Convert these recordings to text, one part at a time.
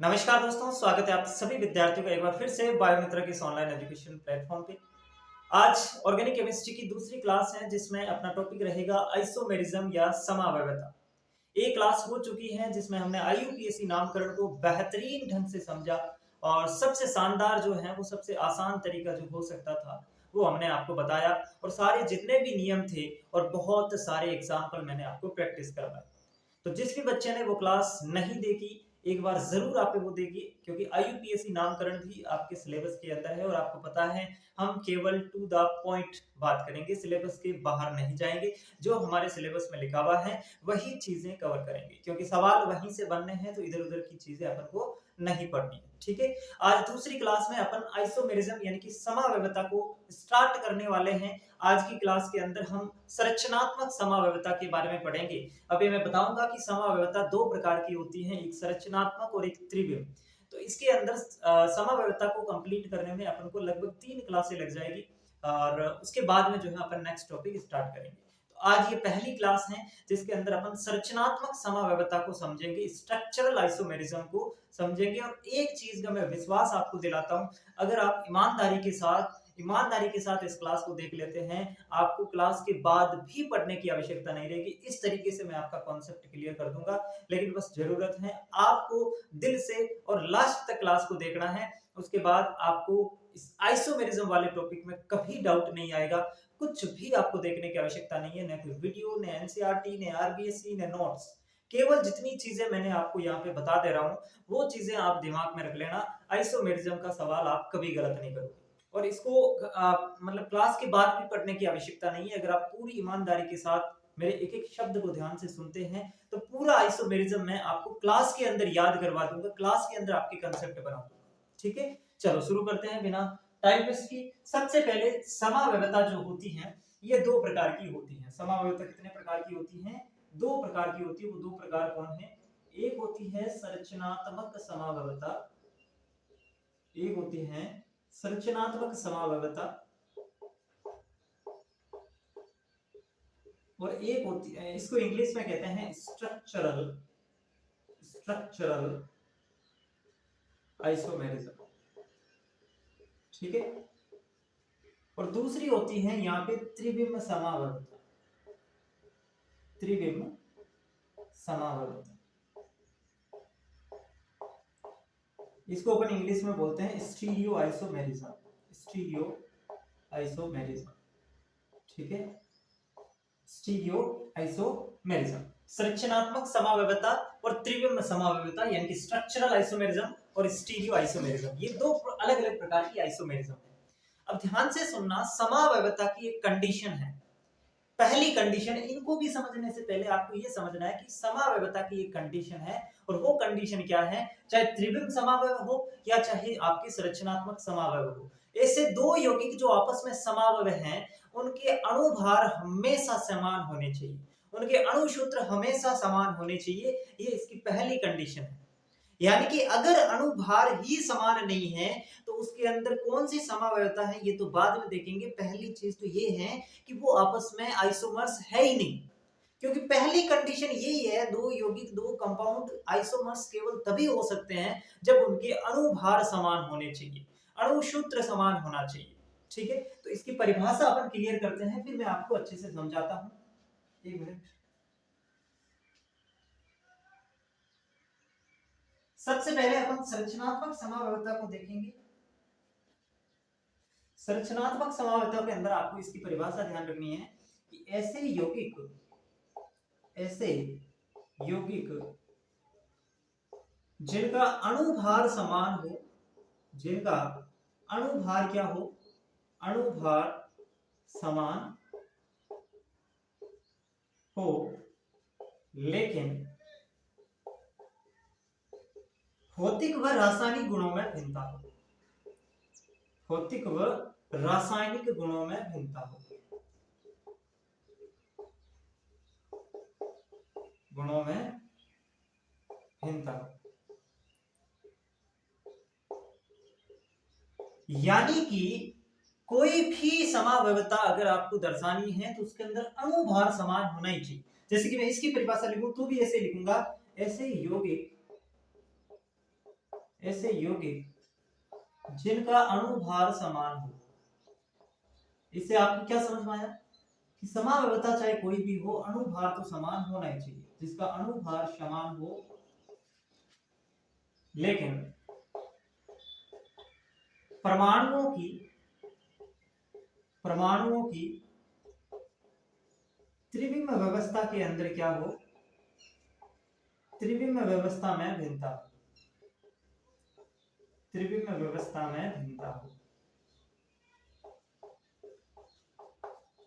नमस्कार दोस्तों, स्वागत है आप सभी विद्यार्थियों का एक बार फिर से बायोमित्रा के इस ऑनलाइन एजुकेशन प्लेटफॉर्म पे। आज ऑर्गेनिक केमिस्ट्री की दूसरी क्लास है जिसमें अपना टॉपिक रहेगा आइसोमेरिज्म या समावयवता। एक क्लास हो चुकी है जिसमें हमने आईयूपीएसी नामकरण को बेहतरीन ढंग से समझा और सबसे शानदार जो है वो सबसे आसान तरीका जो हो सकता था वो हमने आपको बताया और सारे जितने भी नियम थे और बहुत सारे एग्जाम्पल मैंने आपको प्रैक्टिस करवाए। तो जिस भी बच्चे ने वो क्लास नहीं देखी एक बार जरूर आप वो देखिए, क्योंकि आईयूपीएससी नामकरण भी आपके सिलेबस के अंदर है और आपको पता है हम केवल टू द पॉइंट बात करेंगे, सिलेबस के बाहर नहीं जाएंगे। जो हमारे सिलेबस में लिखा हुआ है वही चीजें कवर करेंगे, क्योंकि सवाल वहीं से बनने हैं तो इधर उधर की चीजें अपन को नहीं पढ़नी है। ठीक है, आज दूसरी क्लास में अपन आइसोमेरिज्म यानी कि समावयवता को स्टार्ट करने वाले हैं। आज की क्लास के अंदर हम संरचनात्मक समावयवता के बारे में पढ़ेंगे। अभी मैं बताऊंगा कि समावयवता दो प्रकार की होती है, एक संरचनात्मक और एक त्रिविम। तो इसके अंदर समावयवता को कंप्लीट करने में अपन को लगभग 3 क्लासें लग जाएगी और उसके बाद में जो है अपन नेक्स्ट टॉपिक स्टार्ट करेंगे। तो आज ये पहली क्लास है जिसके अंदर अपन संरचनात्मक समावयवता को समझेंगे, स्ट्रक्चरल आइसोमेरिज्म को समझेंगे। और एक चीज का मैं विश्वास आपको दिलाता हूं, अगर आप ईमानदारी के साथ इस क्लास को देख लेते हैं, आपको क्लास के बाद भी पढ़ने की आवश्यकता नहीं रहेगी। इस तरीके से मैं आपका कॉन्सेप्ट क्लियर कर दूंगा। लेकिन बस जरूरत है आपको दिल से और लास्ट तक क्लास को देखना है। उसके बाद आपको इस आइसोमेरिज्म वाले टॉपिक में कभी डाउट नहीं आएगा। कुछ भी आपको देखने की आवश्यकता नहीं है, न कोई वीडियो, न एनसीईआरटी, न आरबीएससी, न नोट्स। केवल जितनी चीजें मैंने आपको यहाँ पे बता दे रहा हूँ वो चीजें आप दिमाग में रख लेना। आइसोमेरिज्म का सवाल आप कभी गलत नहीं करोगे और इसको मतलब क्लास के बाद भी पढ़ने की आवश्यकता नहीं है। अगर आप पूरी ईमानदारी के साथ मेरे एक एक शब्द को ध्यान से सुनते हैं तो पूरा आइसोमेरिज्म मैं आपको क्लास के अंदर याद करवा दूंगा, क्लास के अंदर आपके कंसेप्ट बना दूंगा। ठीक है, चलो शुरू करते हैं बिना टाइम वेस्ट की। सबसे पहले समावयवता जो होती है ये दो प्रकार की होती है। समावयवता कितने प्रकार की होती है? दो प्रकार की होती है। वो दो प्रकार कौन है? एक होती है संरचनात्मक समावयवता, एक होती है संरचनात्मक समावयवता और एक होती है, इसको इंग्लिश में कहते हैं स्ट्रक्चरल आइसोमेरिज्म। ठीक है, और दूसरी होती है यहाँ पे त्रिविम समावयवता। त्रिविम समावयवता, इसको अपन इंग्लिश में बोलते हैं स्टीरियो आइसोमेरिज्म। स्टीरियो आइसोमेरिज्म, ठीक है, स्टीरियो आइसोमेरिज्म। संरचनात्मक समावयवता और त्रिविम समावयवता यानी कि स्ट्रक्चरल आइसोमेरिज्म और स्टीरियो आइसोमेरिज्म, ये दो अलग अलग प्रकार की आइसोमेरिज्म है। अब ध्यान से सुनना, समावयवता की एक कंडीशन है। पहली कंडीशन, इनको भी समझने से पहले आपको यह समझना है कि समावयवता की एक कंडीशन है और वो कंडीशन क्या है, चाहे त्रिविम समावयव हो या चाहे आपके संरचनात्मक समावयव हो। ऐसे दो यौगिक जो आपस में समावयव हैं उनके अणुभार हमेशा समान होने चाहिए, उनके अणु सूत्र हमेशा समान होने चाहिए। ये इसकी पहली कंडीशन है। यानी कि अगर अणुभार ही समान नहीं है तो उसके अंदर कौन सी समावयवता है ये तो बाद में देखेंगे। पहली चीज तो ये है कि वो आपस में आइसोमर्स है ही नहीं, क्योंकि पहली कंडीशन यही है, दो यौगिक दो कंपाउंड आइसोमर्स केवल तभी हो सकते हैं जब उनके अणुभार समान होने चाहिए, अणु सूत्र समान होना चाहिए। ठीक है, तो इसकी परिभाषा अपन क्लियर करते हैं, फिर मैं आपको अच्छे से समझाता हूं। एक मिनट, सबसे पहले अपन संरचनात्मक समावयवता को देखेंगे। संरचनात्मक समावयवता के अंदर आपको इसकी परिभाषा ध्यान रखनी है कि ऐसे यौगिक जिनका अणुभार समान हो, जिनका अणुभार क्या हो, अणुभार समान हो लेकिन भौतिक व रासायनिक गुणों में भिन्नता हो, भौतिक व रासायनिक गुणों में भिन्नता हो, गुणों में भिन्नता हो। यानी कि कोई भी समावयवता अगर आपको दर्शानी है तो उसके अंदर अणुभार समान होना ही चाहिए। जैसे कि मैं इसकी परिभाषा लिखूं तो भी ऐसे लिखूंगा, ऐसे यौगिक ऐसे यौगिक जिनका अणुभार समान हो। इससे आपको क्या समझ में आया कि समावयवता चाहे कोई भी हो, अणुभार तो समान होना ही चाहिए। जिसका अणुभार समान हो लेकिन परमाणुओं की त्रिविम व्यवस्था के अंदर क्या हो, त्रिविम व्यवस्था में भिन्नता, त्रिविम व्यवस्था में भिन्नता हो,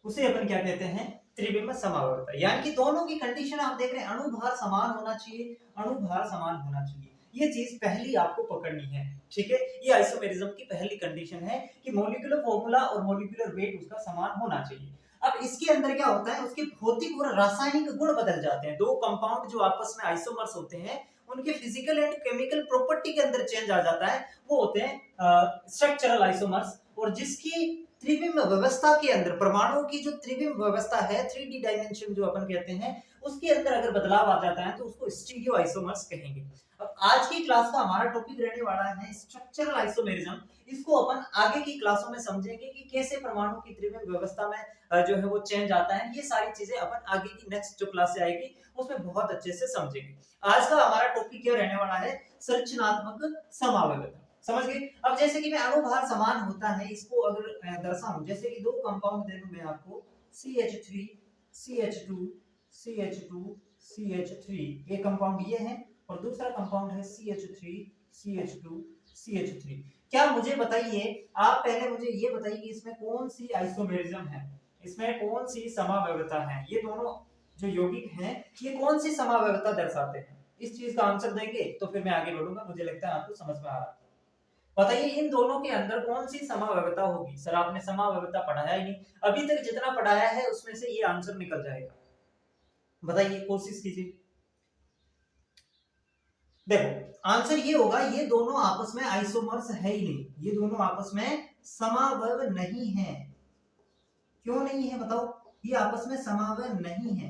उसे अपन क्या कहते हैं, त्रिविम समावयवता। यानी कि दोनों की कंडीशन आप देख रहे हैं, अणुभार समान होना चाहिए, अणुभार समान होना चाहिए। ये चीज पहली आपको पकड़नी है, ठीक है। ये आइसोमेरिज्म की पहली कंडीशन है कि मॉलिक्यूलर फॉर्मूला और मॉलिक्यूलर वेट उसका समान होना चाहिए। अब इसके अंदर क्या होता है, उसके भौतिक और रासायनिक गुण बदल जाते हैं। दो कंपाउंड जो आपस में आइसोमर्स होते हैं, उनके फिजिकल एंड केमिकल प्रॉपर्टी के अंदर चेंज आ जाता है, वो होते हैं स्ट्रक्चरल आइसोमर्स। और जिसकी त्रिविम व्यवस्था के अंदर, परमाणुओं की जो त्रिविम व्यवस्था है, 3D डायमेंशन जो अपन कहते हैं, उसके अंदर अगर बदलाव आ जाता है तो उसको स्टीरियो आइसोमर्स कहेंगे। अब आज की क्लास का हमारा टॉपिक रहने वाला है स्ट्रक्चरल आइसोमेरिज्म। इसको अपन आगे की क्लासों में समझेंगे कि कैसे परमाणु की त्रिविम व्यवस्था में जो है वो चेंज आता है। ये सारी चीजें अपन आगे की नेक्स्ट जो क्लास से आएगी उसमें बहुत अच्छे से समझेंगे। आज का हमारा टॉपिक क्या रहने वाला है, संरचनात्मक समावयवता। समझ गए। अब जैसे कि मैं अणुभार समान होता है, इसको अगर दर्शाऊं, जैसे कि दो कंपाउंड दे दूं मैं आपको, CH3 CH2 CH2 CH3, ये कंपाउंड ये है, और दूसरा कंपाउंड है CH3 CH2 CH3। क्या मुझे बताइए, आप पहले मुझे ये बताइए कि इसमें कौन सी आइसोमेरिज्म है, इसमें कौन सी समावयवता है, ये दोनों जो यौगिक हैं ये कौन सी समावयवता दर्शाते हैं। इस चीज का आंसर देंगे तो फिर मैं आगे बढ़ूंगा। मुझे लगता है आपको समझ में आ रहा है। बताइए इन दोनों के अंदर कौन सी समावयवता होगी। सर आपने समावयवता पढ़ाया ही नहीं, अभी तक जितना पढ़ाया है उसमें से ये आंसर निकल जाएगा। बताइए, कोशिश कीजिए। देखो आंसर ये होगा, ये दोनों आपस में आइसोमर्स है ही नहीं, ये दोनों आपस में समावयव नहीं है। क्यों नहीं है बताओ, ये आपस में समावयव नहीं है,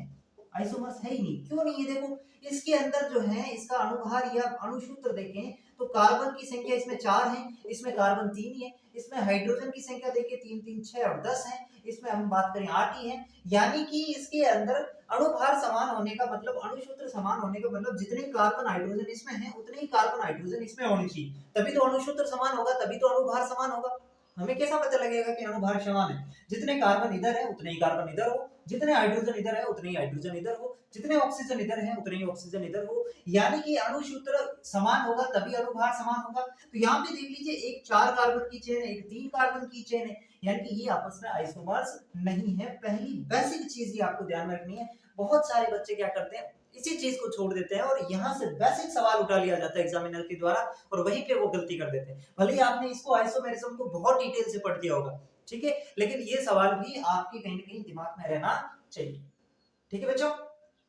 आइसोमर्स है ही नहीं। क्यों नहीं है, देखो इसके अंदर जो है इसका अणुभार या अणुसूत्र देखें तो कार्बन की संख्या इसमें 4 है, इसमें कार्बन 3 ही है, इसमें हाइड्रोजन की संख्या देखिए 3 3 6 और 10 है, इसमें हम बात करें 8 ही है। यानी कि इसके अंदर अणुभार समान होने का मतलब, अणुसूत्र समान होने का मतलब जितने कार्बन हाइड्रोजन इसमें है उतने ही कार्बन हाइड्रोजन इसमें होनी चाहिए, तभी तो अणुसूत्र समान होगा, तभी तो अणुभार समान होगा। हमें कैसा पता लगेगा कि अणुभार समान है, जितने कार्बन इधर है उतने ही कार्बन इधर हो, जितने हाइड्रोजन इधर है उतने ही हाइड्रोजन इधर हो, जितने ऑक्सीजन इधर है उतने ही ऑक्सीजन इधर हो। यानी कि अणुसूत्र समान होगा तभी अणुभार समान होगा। तो यहाँ पे देख लीजिए, एक 4 कार्बन की चेन है, एक 3 कार्बन की चेन है, यानी कि ये आपस में आइसोमर्स नहीं है। पहली बेसिक चीज ये आपको ध्यान में रखनी है। बहुत सारे बच्चे क्या करते हैं, इसी चीज को छोड़ देते हैं और यहाँ से बेसिक सवाल उठा लिया जाता है एग्जामिनर के द्वारा, और वहीं पे वो गलती कर देते हैं। भले ही आपने इसको आइसोमेरिज्म को बहुत डिटेल से पढ़ दिया होगा, ठीक है, लेकिन ये सवाल भी आपके कहीं ना कहीं दिमाग में रहना चाहिए। ठीक है बच्चों,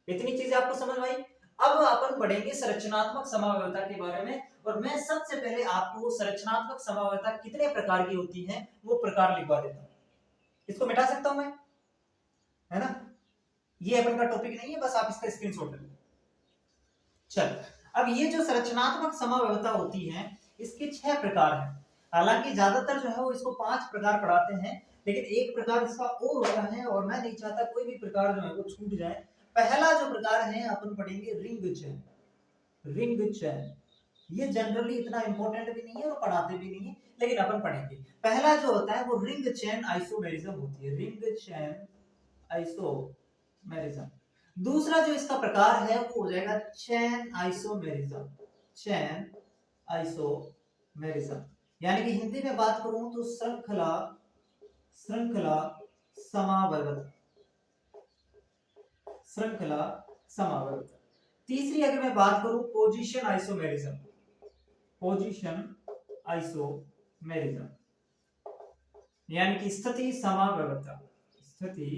इतनी चीजें आपको समझ में आई। अब अपन बढ़ेंगे संरचनात्मक समावयवता के बारे में, और मैं सबसे पहले आपको संरचनात्मक समावयवता कितने प्रकार की होती है वो प्रकार लिखवा देता हूं। इसको मिटा सकता हूं मैं, है ना, ये अपन का टॉपिक नहीं है, बस आप इसका स्क्रीनशॉट ले लो। चल, अब ये जो संरचनात्मक समावयवता होती है इसके 6 प्रकार हैं। हालांकि ज्यादातर जो है वो इसको 5 प्रकार पढ़ाते हैं, लेकिन एक प्रकार इसका और होता है, और मैं नहीं चाहता कोई भी प्रकार जो है वो छूट जाए। पहला जो प्रकार है अपन पढ़ेंगे रिंग चेन। रिंग चेन ये जनरली इतना इंपॉर्टेंट भी नहीं है और पढ़ाते भी नहीं है, लेकिन अपन पढ़ेंगे। पहला जो होता है वो रिंग चेन आइसोमेरिज्म होती है, रिंग चेन आइसोमेरिज्म। दूसरा जो इसका प्रकार है वो हो जाएगा चैन आइसोमेरिज्म, चैन आइसोमेरिज्म। यानी कि हिंदी में बात करूं तो श्रृंखला श्रृंखला समावयवता, श्रृंखला समावयवता। तीसरी अगर मैं बात करूं पोजीशन आइसोमेरिज्म, पोजीशन आइसोमेरिज्म, यानी कि स्थिति समावयवता, स्थिति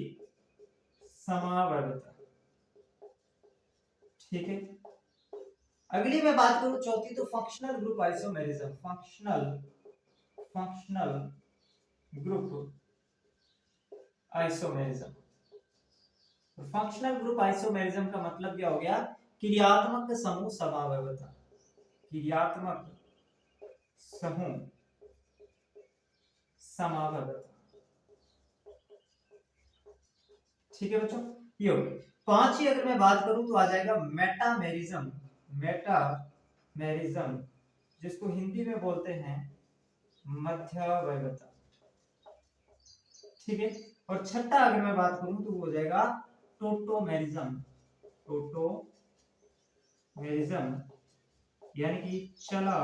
समावयवता। ठीक है, अगली मैं बात करूं चौथी तो functional group isomerism, functional group isomerism. Functional group isomerism का मतलब क्या हो गया, क्रियात्मक समूह समावयवता, क्रियात्मक समूह समावयवता। ठीक है बच्चों, ये हो गई। पांचवी अगर मैं बात करूं तो आ जाएगा मेटामेरिज्म। मेटामेरिज्म जिसको हिंदी में बोलते हैं मध्यावयवता। ठीक है, और छठा अगर मैं बात करूं तो वो हो जाएगा टोटोमेरिज्म। टोटोमेरिज्म यानी कि चला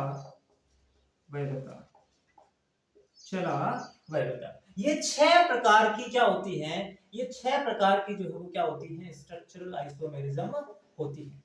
वैधता। चला वैधता, ये 6 प्रकार की क्या होती हैं, ये 6 प्रकार की जो है वो क्या होती हैं, स्ट्रक्चरल आइसोमेरिज्म होती है।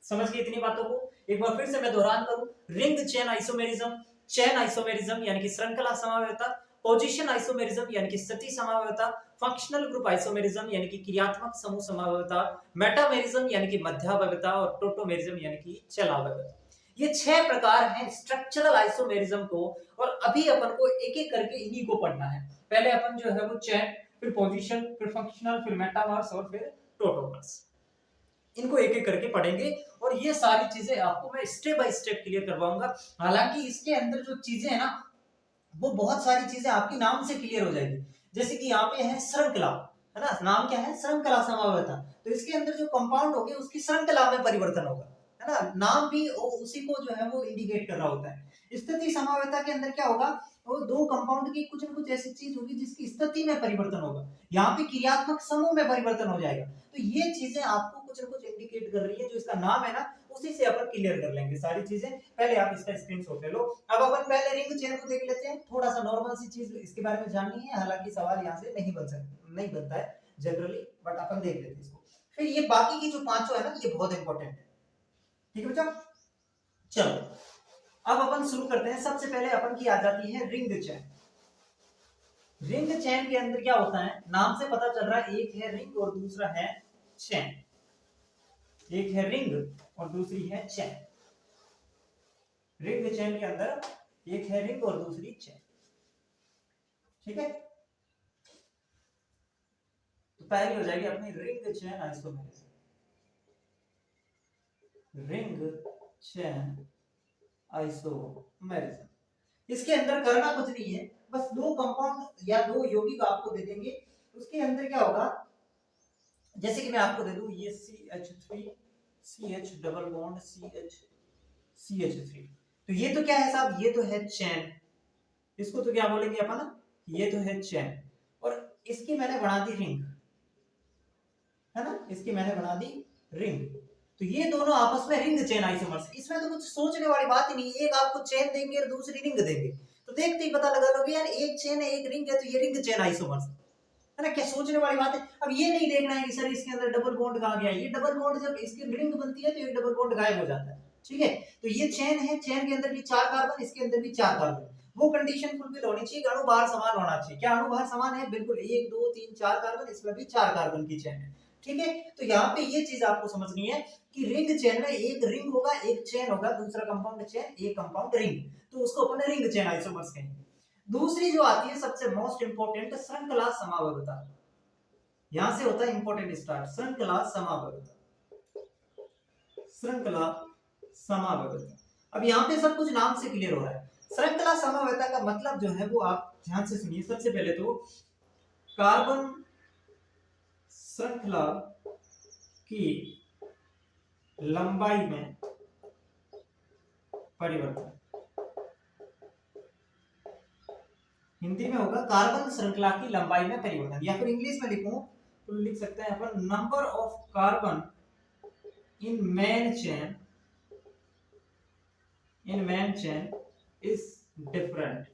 समझ गए इतनी बातों को? एक बार फिर से मैं दोहरान करूं, ring chain isomerism, chain isomerism यानी कि श्रृंखला समावयवता, पोजीशन आइसोमेरिज्म यानी कि स्थिति समावयवता, फंक्शनल ग्रुप आइसोमेरिज्म यानी कि क्रियात्मक समूह समावयवता, मेटामेरिज्म यानी कि मध्यावयवता और टोटोमेरिज्म यानी कि चलावयवता। ये 6 प्रकार हैं स्ट्रक्चरल आइसोमेरिज्म को, और अभी अपन को एक एक करके इन्हीं को पढ़ना है। पहले अपन जो है वो चेन, फिर पोजीशन, फिर फंक्शनल, फिर मेटामर्स और फिर टोटोमर्स, इनको एक एक करके पढ़ेंगे। और ये सारी चीजें आपको मैं स्टेप बाय स्टेप क्लियर करवाऊंगा। हालांकि इसके अंदर जो चीजें है ना, वो बहुत सारी चीजें आपकी नाम से क्लियर हो जाएगी। जैसे कि यहाँ पे है श्रृंखला, है ना, नाम क्या है, श्रृंखला समावयवता, तो इसके अंदर जो कंपाउंड होंगे उसकी श्रृंखला में परिवर्तन होगा, है ना, नाम भी उसी को जो है वो इंडिकेट कर रहा होता है। स्थिति समावयवता के अंदर क्या होगा, वो 2 कंपाउंड की कुछ न कुछ ऐसी चीज होगी जिसकी स्थिति में परिवर्तन होगा, यहाँ पे क्रियात्मक समूह में परिवर्तन हो जाएगा। तो ये चीजें आपको कुछ न कुछ इंडिकेट कर रही है, जो इसका नाम है ना उसी से अपन क्लियर कर लेंगे सारी चीजें। पहले आप इसका स्क्रीनशॉट ले लो। अब अपन पहले रिंग चेन को देख लेते हैं, थोड़ा सा नॉर्मल सी चीज इसके बारे में जाननी है, हालांकि सवाल यहाँ से नहीं बनता है जनरली, बट अपन देख लेते हैं इसको। फिर ये बाकी की जो पांचों है ना, ये बहुत इंपॉर्टेंट है। ठीक है बच्चों, चलो अब अपन शुरू करते हैं। सबसे पहले अपन की आ जाती है रिंग चेन। रिंग चेन के अंदर क्या होता है, नाम से पता चल रहा है, एक है रिंग और दूसरा है चेन। एक है रिंग और दूसरी है चेन। रिंग चेन के अंदर एक है रिंग और दूसरी चेन। ठीक है, तो पहली हो जाएगी अपनी ring chain isomerism. Ring chain isomerism, इसके अंदर करना कुछ नहीं है, बस 2 कंपाउंड या 2 यौगिक आपको दे देंगे। उसके अंदर क्या होगा, जैसे कि मैं आपको दे दूं, ये CH3 CH double bond CH3, तो ये तो क्या है साहब, ये तो है चेन। इसको तो क्या बोलेंगे अपन, ये तो है चेन, और इसकी मैंने बना दी रिंग, है ना, इसकी मैंने बना दी रिंग। तो ये दोनों आपस में रिंग चेन आइसोमर्स, इसमें तो कुछ सोचने वाली बात ही नहीं है। एक आपको चेन देंगे और दूसरी रिंग देंगे, तो देखते ही पता लगा लोगे यार एक चेन है एक रिंग है, तो ये रिंग चेन आइसोमर्स है ना, क्या सोचने वाली बात है। अब ये नहीं देखना है कि सर इसके अंदर डबल बॉन्ड कहां गया, ये डबल बॉन्ड जब इसकी रिंग बनती है तो ये डबल बॉन्ड गायब हो जाता है। ठीक है, तो ये चेन है, चेन के अंदर भी 4 कार्बन, इसके अंदर भी 4 कार्बन, वो कंडीशन फुलफिल होनी चाहिए, अणुभार समान होना चाहिए। क्या अणुभार समान है, बिल्कुल, 1 2 3 4 कार्बन, इसमें भी 4 कार्बन की चेन है। ठीक है, तो यहाँ पे ये चीज आपको समझनी है कि रिंग चेन में एक रिंग होगा, एक चेन होगा, दूसरा कंपाउंड चेन, एक कंपाउंड रिंग, तो उसको अपन रिंग चेन आइसोमर्स कहेंगे। दूसरी जो आती है सबसे मोस्ट इंपोर्टेंट, श्रृंखला समावयवता। यहां से होता है इंपोर्टेंट स्टार्ट, श्रृंखला समावयवता। श्रृंखला समावयवता, अब यहाँ पे सब कुछ नाम से क्लियर हो रहा है। श्रृंखला समावयवता का मतलब जो है वो आप ध्यान से सुनिए। सबसे पहले तो कार्बन श्रृंखला की लंबाई में परिवर्तन, हिंदी में होगा कार्बन श्रृंखला की लंबाई में परिवर्तन, या फिर इंग्लिश में लिखूं तो लिख सकते हैं अपन, number of carbon in main chain is different.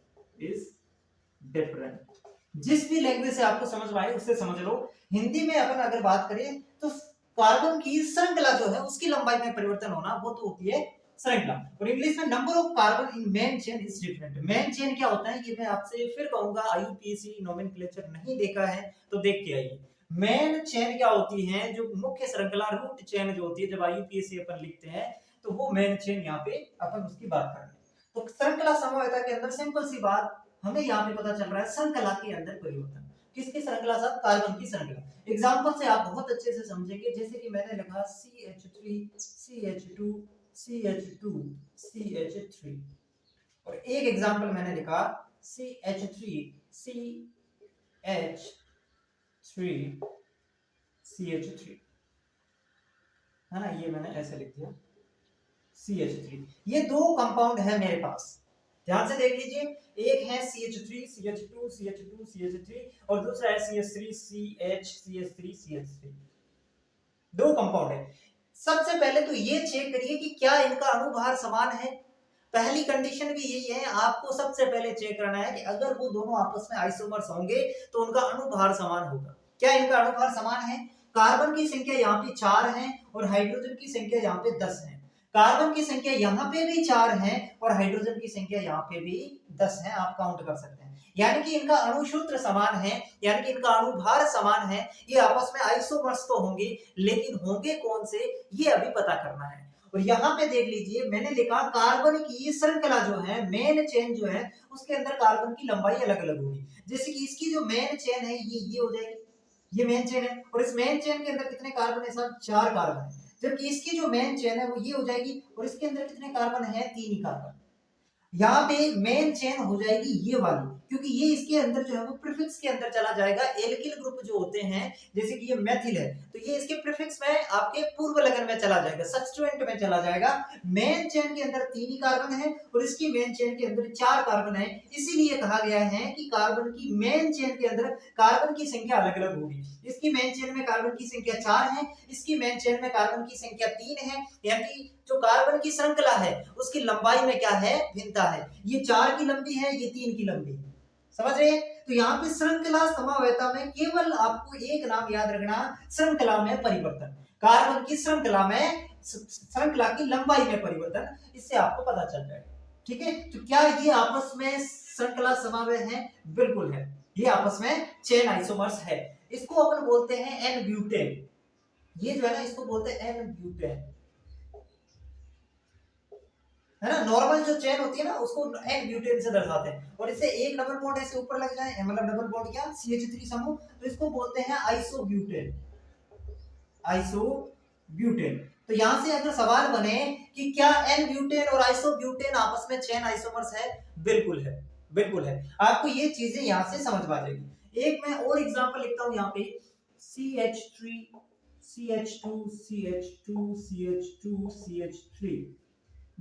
जिस भी लैंग्वेज से आपको समझ में आए उससे समझ लो। हिंदी में अपन अगर बात करें तो कार्बन की श्रृंखला जो है उसकी लंबाई में परिवर्तन होना, वो तो होती है श्रृंखला, और इंग्लिश में number of carbon in main chain is different. Main chain क्या होता है, ये मैं आपसे फिर कहूंगा, आईयूपीएसी नोमेनक्लेचर नहीं देखा है तो देख के आइए। मेन चेन क्या होती है, जो मुख्य श्रृंखला, रूट चेन जो होती है, जब आईयूपीएसी अपन लिखते हैं तो वो मेन चेन यहाँ पे अपन उसकी बात कर रहे हैं। तो श्रृंखला समवायता के अंदर सिंपल सी बात हमें यहाँ पे पता चल रहा है, श्रृंखला के अंदर परिवर्तन। किसकी श्रृंखला साहब, कार्बन की श्रृंखला। एग्जांपल से आप बहुत अच्छे से समझेंगे, जैसे कि मैंने लिखा CH3 CH2 CH2 CH3, और एक एग्जांपल मैंने लिखा CH3 है ना, ये मैंने ऐसे लिख दिया CH3। ये दो कंपाउंड है मेरे पास, ध्यान से देख लीजिए, एक है CH3 CH2 CH2 CH3 और दूसरा है CH3 CH3 दो कंपाउंड है। सबसे पहले तो ये चेक करिए कि क्या इनका अणुभार समान है। पहली कंडीशन भी यही है, आपको सबसे पहले चेक करना है कि अगर वो दोनों आपस में आइसोमर्स होंगे तो उनका अणुभार समान होगा। क्या इनका अणुभार समान है? कार्बन की संख्या यहाँ पे 4 है और हाइड्रोजन की संख्या यहाँ पे 10 है। कार्बन की संख्या यहाँ पे भी 4 है और हाइड्रोजन की संख्या यहाँ पे भी 10 है, आप काउंट कर सकते हैं। यानी कि इनका अणुसूत्र समान है, यानी कि इनका अणुभार समान है। ये आपस में आइसोमर्स तो होंगे, लेकिन होंगे कौन से, ये अभी पता करना है। और यहाँ पे देख लीजिए, मैंने लिखा कार्बन की श्रृंखला जो है, मेन चेन जो है, उसके अंदर कार्बन की लंबाई अलग अलग होगी। जैसे कि इसकी जो मेन चेन है ये हो जाएगी, ये मेन चेन है, और इस मेन चेन के अंदर कितने कार्बन है साहब? 4 कार्बन है। जबकि इसकी जो मेन चेन है वो ये हो जाएगी, और इसके अंदर कितने कार्बन है? 3 ही कार्बन। यहाँ पे मेन चेन हो जाएगी ये वाली, क्योंकि ये इसके अंदर जो है वो प्रीफिक्स के अंदर चला जाएगा। एल्किल ग्रुप जो होते हैं, जैसे कि ये मेथिल है, तो ये इसके प्रीफिक्स में आपके पूर्व लगन में चला जाएगा, सब्स्टिट्यूएंट में चला जाएगा। मेन चेन के अंदर 3 ही कार्बन है और इसकी मेन चेन के अंदर 4 कार्बन है। इसीलिए कहा गया है कि कार्बन की मेन चेन के अंदर कार्बन की संख्या अलग अलग होगी। इसकी मेन चेन में कार्बन की संख्या 4 है, इसकी मेन चेन में कार्बन की संख्या 3 है। यानी जो कार्बन की श्रृंखला है उसकी लंबाई में क्या है? भिन्नता है। ये 4 की लंबी है, ये 3 की लंबी है। समझ रहे हैं? तो यहाँ पे श्रृंखला समवेता में केवल आपको एक नाम याद रखना, श्रृंखला में परिवर्तन। कार्बन की श्रृंखला में, श्रृंखला की लंबाई में परिवर्तन, इससे आपको पता चल जाएगा। ठीक है, तो क्या ये आपस में श्रृंखला समन्वय है? बिल्कुल है, ये आपस में चेन आइसोमर्स है। इसको अपन बोलते हैं एन ब्यूटेन। ये जो है ना, इसको बोलते हैं एन ब्यूटेन, है ना। नॉर्मल जो चेन होती है ना, उसको एन ब्यूटेन से दर्शाते हैं। और इससे एक डबल बॉन्ड ऐसे ऊपर लग जाए, मतलब डबल बॉन्ड क्या, CH3 समूह, तो इसको बोलते हैं आइसोब्यूटेन। आइसोब्यूटेन। तो यहां से अगर सवाल बने कि क्या एन ब्यूटेन और आइसोब्यूटेन आपस में चेन आइसोमर्स है? बिल्कुल है, बिल्कुल है। आपको ये चीजें यहां से समझ आ जाएगी। एक मैं और एग्जांपल लिखता हूं यहाँ पे, CH3 CH2 CH2 CH2 CH3।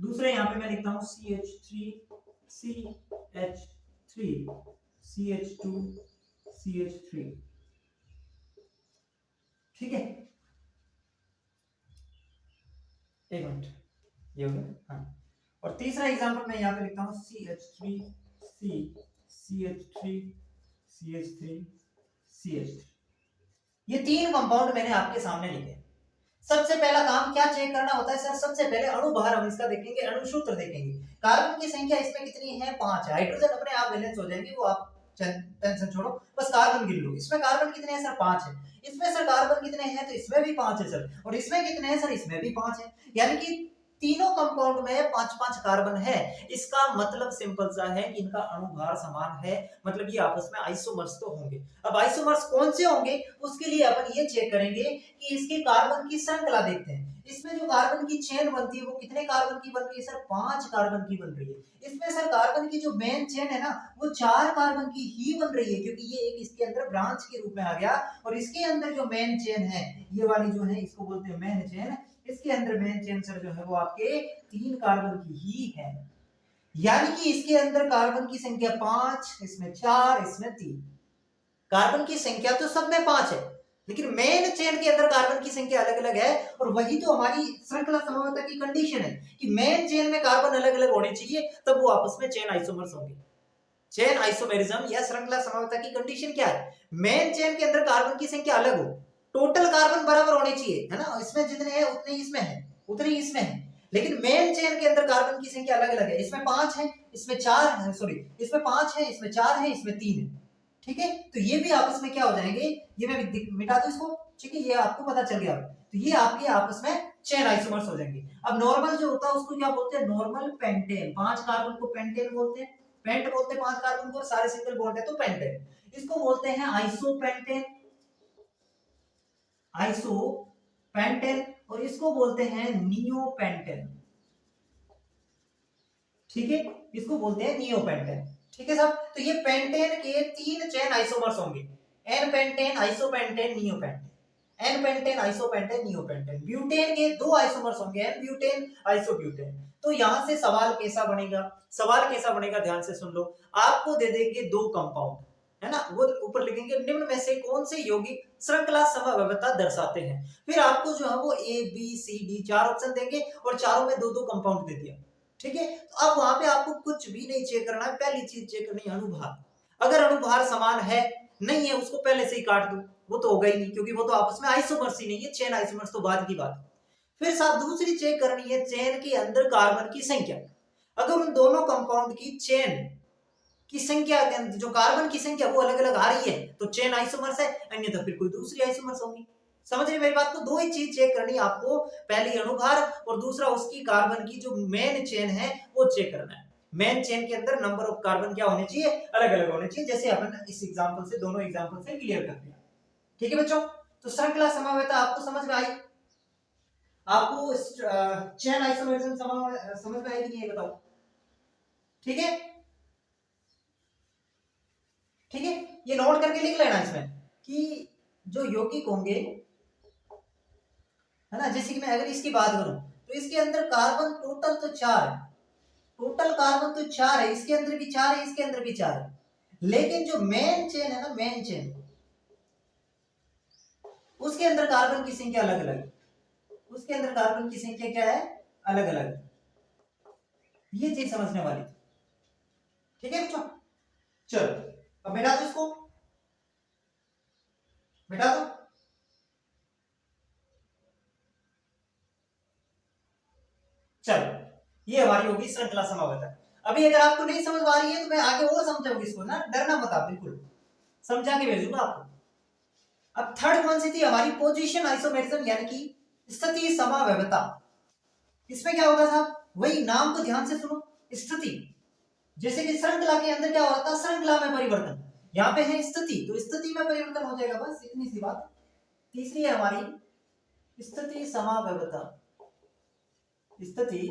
दूसरे यहाँ पे मैं लिखता हूं CH3 CH3 CH2 CH3। ठीक है, एक मिनट, ये हो गया। हाँ, और तीसरा एग्जांपल मैं यहाँ पे लिखता हूं CH3 CH3 CH3 CH3। ये 3 कंपाउंड मैंने आपके सामने लिखे। सबसे पहला काम क्या चेक करना होता है सर? सबसे पहले अणुभार हम इसका देखेंगे, अणुसूत्र देखेंगे। कार्बन की संख्या इसमें कितनी है? 5 है। हाइड्रोजन अपने आप बैलेंस हो जाएंगे, वो आप टेंशन छोड़ो, बस कार्बन गिन लो। इसमें कार्बन कितने हैं सर? 5 है। इसमें सर कार्बन कितने हैं? तो इसमें भी 5 है सर। और इसमें कितने हैं सर? इसमें भी 5 है। यानी कि तीनों कंपाउंड में 5-5 कार्बन है। इसका मतलब सिंपल सा है कि इनका अणुभार समान है, मतलब ये आपस में आइसोमर्स तो होंगे। अब आइसोमर्स कौन से होंगे, उसके लिए अपन ये चेक करेंगे कि इसके कार्बन की श्रृंखला देखते हैं। इसमें जो कार्बन की चेन बनती है वो कितने कार्बन की बन रही है सर? 5 कार्बन की बन रही है। इसमें सर कार्बन की जो मेन चेन है ना, वो 4 कार्बन की ही बन रही है, क्योंकि ये एक इसके अंदर ब्रांच के रूप में आ गया। और इसके अंदर जो मेन चेन है, ये वाली जो है, इसको बोलते हैं मेन चेन। इसके अंदर मेन चेन सर जो है वो आपके 3 कार्बन की ही है। यानी कि इसके अंदर कार्बन की संख्या 5, इसमें 4, इसमें 3। कार्बन की संख्या तो सब में 5 है, लेकिन मेन चेन के अंदर कार्बन की संख्या अलग अलग है। और वही तो हमारी श्रृंखला समन्वयता की कंडीशन है कि मेन चेन में कार्बन अलग अलग होने चाहिए, तब वो आपस में चेन आइसोमर्स होंगे। चेन आइसोमेरिज्म या श्रृंखला समन्वयता की कंडीशन क्या है? मेन चेन के अंदर कार्बन की संख्या अलग हो, टोटल कार्बन बराबर होने चाहिए, है ना। इसमें जितने हैं उतने ही इसमें है, उतने ही इसमें है। लेकिन मेन चेन के अंदर कार्बन की संख्या अलग अलग है। इसमें 5 है, इसमें 4 है, सॉरी, इसमें 5 है, इसमें 4 है, इसमें 3 है। ठीक है, तो ये भी आपस में क्या हो जाएंगे, ये मैं मिटा दूं इसको। ठीक है, ये आपको पता चल गया। तो ये आपके आपस में चेन आइसोमर्स हो जाएंगे। अब नॉर्मल जो होता है उसको क्या बोलते हैं? Normal pentane. 5 कार्बन को पेंटेन बोलते हैं, पेंट बोलते हैं 5 कार्बन को, सारे सिंगल बॉन्ड है तो पेंटेन। इसको बोलते हैं आइसोपेंटेन, आइसोपेंटेन, और इसको बोलते हैं नियोपेंटेन। ठीक है, इसको बोलते हैं नियोपेंटेन। ठीक है साहब, तो ये पेंटेन के 3 चेन आइसोमर्स होंगे, n pentane, isopentane, neopentane. N pentane, isopentane, neopentane. Butane के 2 आइसोमर्स होंगे, एन ब्यूटेन, आइसोब्यूटेन। तो यहां से सवाल कैसा बनेगा, सवाल कैसा बनेगा, ध्यान से सुन लो। आपको दे देंगे 2 कंपाउंड, है ना, वो ऊपर लिखेंगे निम्न में से कौन से यौगिक श्रृंखला समव्यवस्था दर्शाते हैं। फिर आपको जो है वो A B C D 4 option देंगे और चारों में 2-2 कंपाउंड दे दिया। ठीक है, तो अब वहां पे आपको कुछ भी नहीं चेक करना है, पहली चीज चेक करनी है अनुभार। अगर अनुभार समान है, नहीं है, उसको पहले से ही काट दो, वो तो होगा ही नहीं, क्योंकि वो तो आपस में आइसोमर्स ही नहीं है, चेन आइसोमर्स तो बाद की बात है। फिर साहब दूसरी चेक करनी है चेन के अंदर कार्बन की संख्या। अगर उन दोनों कंपाउंड की चेन की संख्या के अंदर जो कार्बन की संख्या वो अलग अलग आ रही है तो चेन आइसोमर्स है, अन्यथा फिर कोई दूसरी आइसोमर्स होंगी। समझ रहे मेरी बात को? 2 ही चीज चेक करनी है आपको, पहली अनुभार और दूसरा उसकी कार्बन की जो मेन चेन है वो चेक करना है। मेन चेन के अंदर नंबर ऑफ कार्बन क्या होने चाहिए, अलग अलग होने चाहिए, जैसे अपन इस एग्जांपल से, दोनों एग्जांपल से क्लियर कर दिया। ठीक है बच्चों, तो श्रृंखला समवेता आपको समझ में आई? आपको चेन आइसोमरिज्म समझ में आई कि नहीं, ये बताओ। ठीक है, ठीक है, ये नोट करके लिख लेना इसमें कि जो यौगिक होंगे, है ना, जैसे कि मैं अगर इसकी बात करूं तो इसके अंदर कार्बन टोटल तो 4 है, टोटल कार्बन तो 4 है, इसके अंदर भी 4 है, इसके अंदर भी 4 है, लेकिन जो मेन चेन है ना, मेन चेन, उसके अंदर कार्बन की संख्या अलग अलग, उसके अंदर कार्बन की संख्या क्या है, अलग अलग। ये चीज समझने वाली। ठीक है बच्चों, चलो अब बैठा दो इसको, बैठा दो। चलो, ये हमारी होगी श्रृंखला समवेता। अभी अगर आपको नहीं समझ आ रही है तो मैं आगे और समझाऊंगी इसको ना, डरना मत आप, बिल्कुल समझा के भेजूंगा आपको। अब थर्ड कौन सी थी हमारी, पोजीशन आइसोमेरिज्म, यानी कि स्थिति समावयवता। इसमें क्या होगा साहब, वही नाम को ध्यान से सुनो, स्थिति, जैसे कि श्रृंखला के अंदर क्या होता है, श्रृंखला में परिवर्तन, यहाँ पे है स्थिति, तो स्थिति में परिवर्तन हो जाएगा, बस इतनी सी बात। तीसरी है हमारी स्थिति समावयवता, स्थिति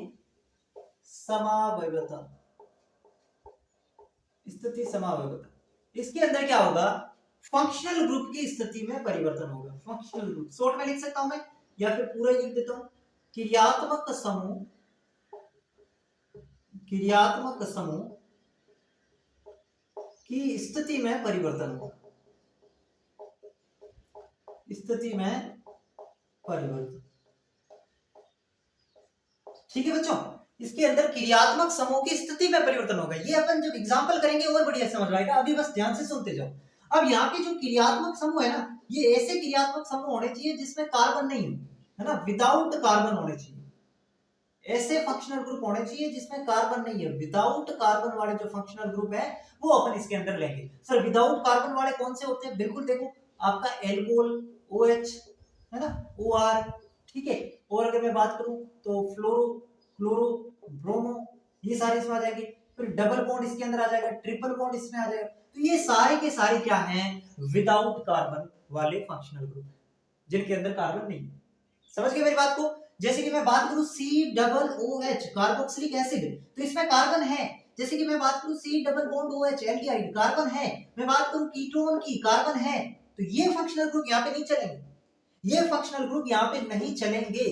समावयवता, स्थिति समावयवता। इसके अंदर क्या होगा, फंक्शनल ग्रुप की स्थिति में परिवर्तन होगा। फंक्शनल ग्रुप शॉर्ट में लिख सकता हूं मैं, या फिर पूरा लिख देता हूं, क्रियात्मक समूह, क्रियात्मक समूह की स्थिति में परिवर्तन होगा, स्थिति में परिवर्तन। ठीक है बच्चों, इसके अंदर क्रियात्मक समूह की स्थिति में परिवर्तन होगा। ये अपन जब एग्जांपल करेंगे और बढ़िया समझ आएगा, अभी बस ध्यान से सुनते जाओ। अब यहाँ पे जो क्रियात्मक समूह है ना, ये ऐसे क्रियात्मक समूह होने चाहिए जिसमें कार्बन नहीं हो, है ना, विदाउट कार्बन होने चाहिए। ऐसे फंक्शनल ग्रुप होने चाहिए जिसमें कार्बन नहीं है, विदाउट कार्बन वाले जो फंक्शनल ग्रुप है वो अपन इसके अंदर लेंगे। सर विदाउट कार्बन वाले कौन से होते हैं, बिल्कुल देखो, आपका एल्कोहल OH, है ना, OR, ठीक है, और अगर मैं बात करूं तो फ्लोरो, क्लोरो, ब्रोमो, ये सारे इसमें आ जाएंगे। फिर डबल बॉन्ड इसके अंदर आ जाएगा, ट्रिपल बॉन्ड इसमें आ जाएगा। तो ये सारे के सारे क्या हैं, विदाउट कार्बन वाले फंक्शनल ग्रुप, जिनके अंदर कार्बन नहीं है। समझ गए मेरी बात को? जैसे कि मैं बात करूं COOH, कार्बोक्सिलिक एसिड, तो इसमें कार्बन है। जैसे कि मैं बात करूं C double bond OH, aldehyde, carbon है। मैं बात करूं कीटोन की, कार्बन है। तो ये फंक्शनल ग्रुप यहाँ पे नहीं चलेंगे, ये फंक्शनल ग्रुप यहाँ पे नहीं चलेंगे।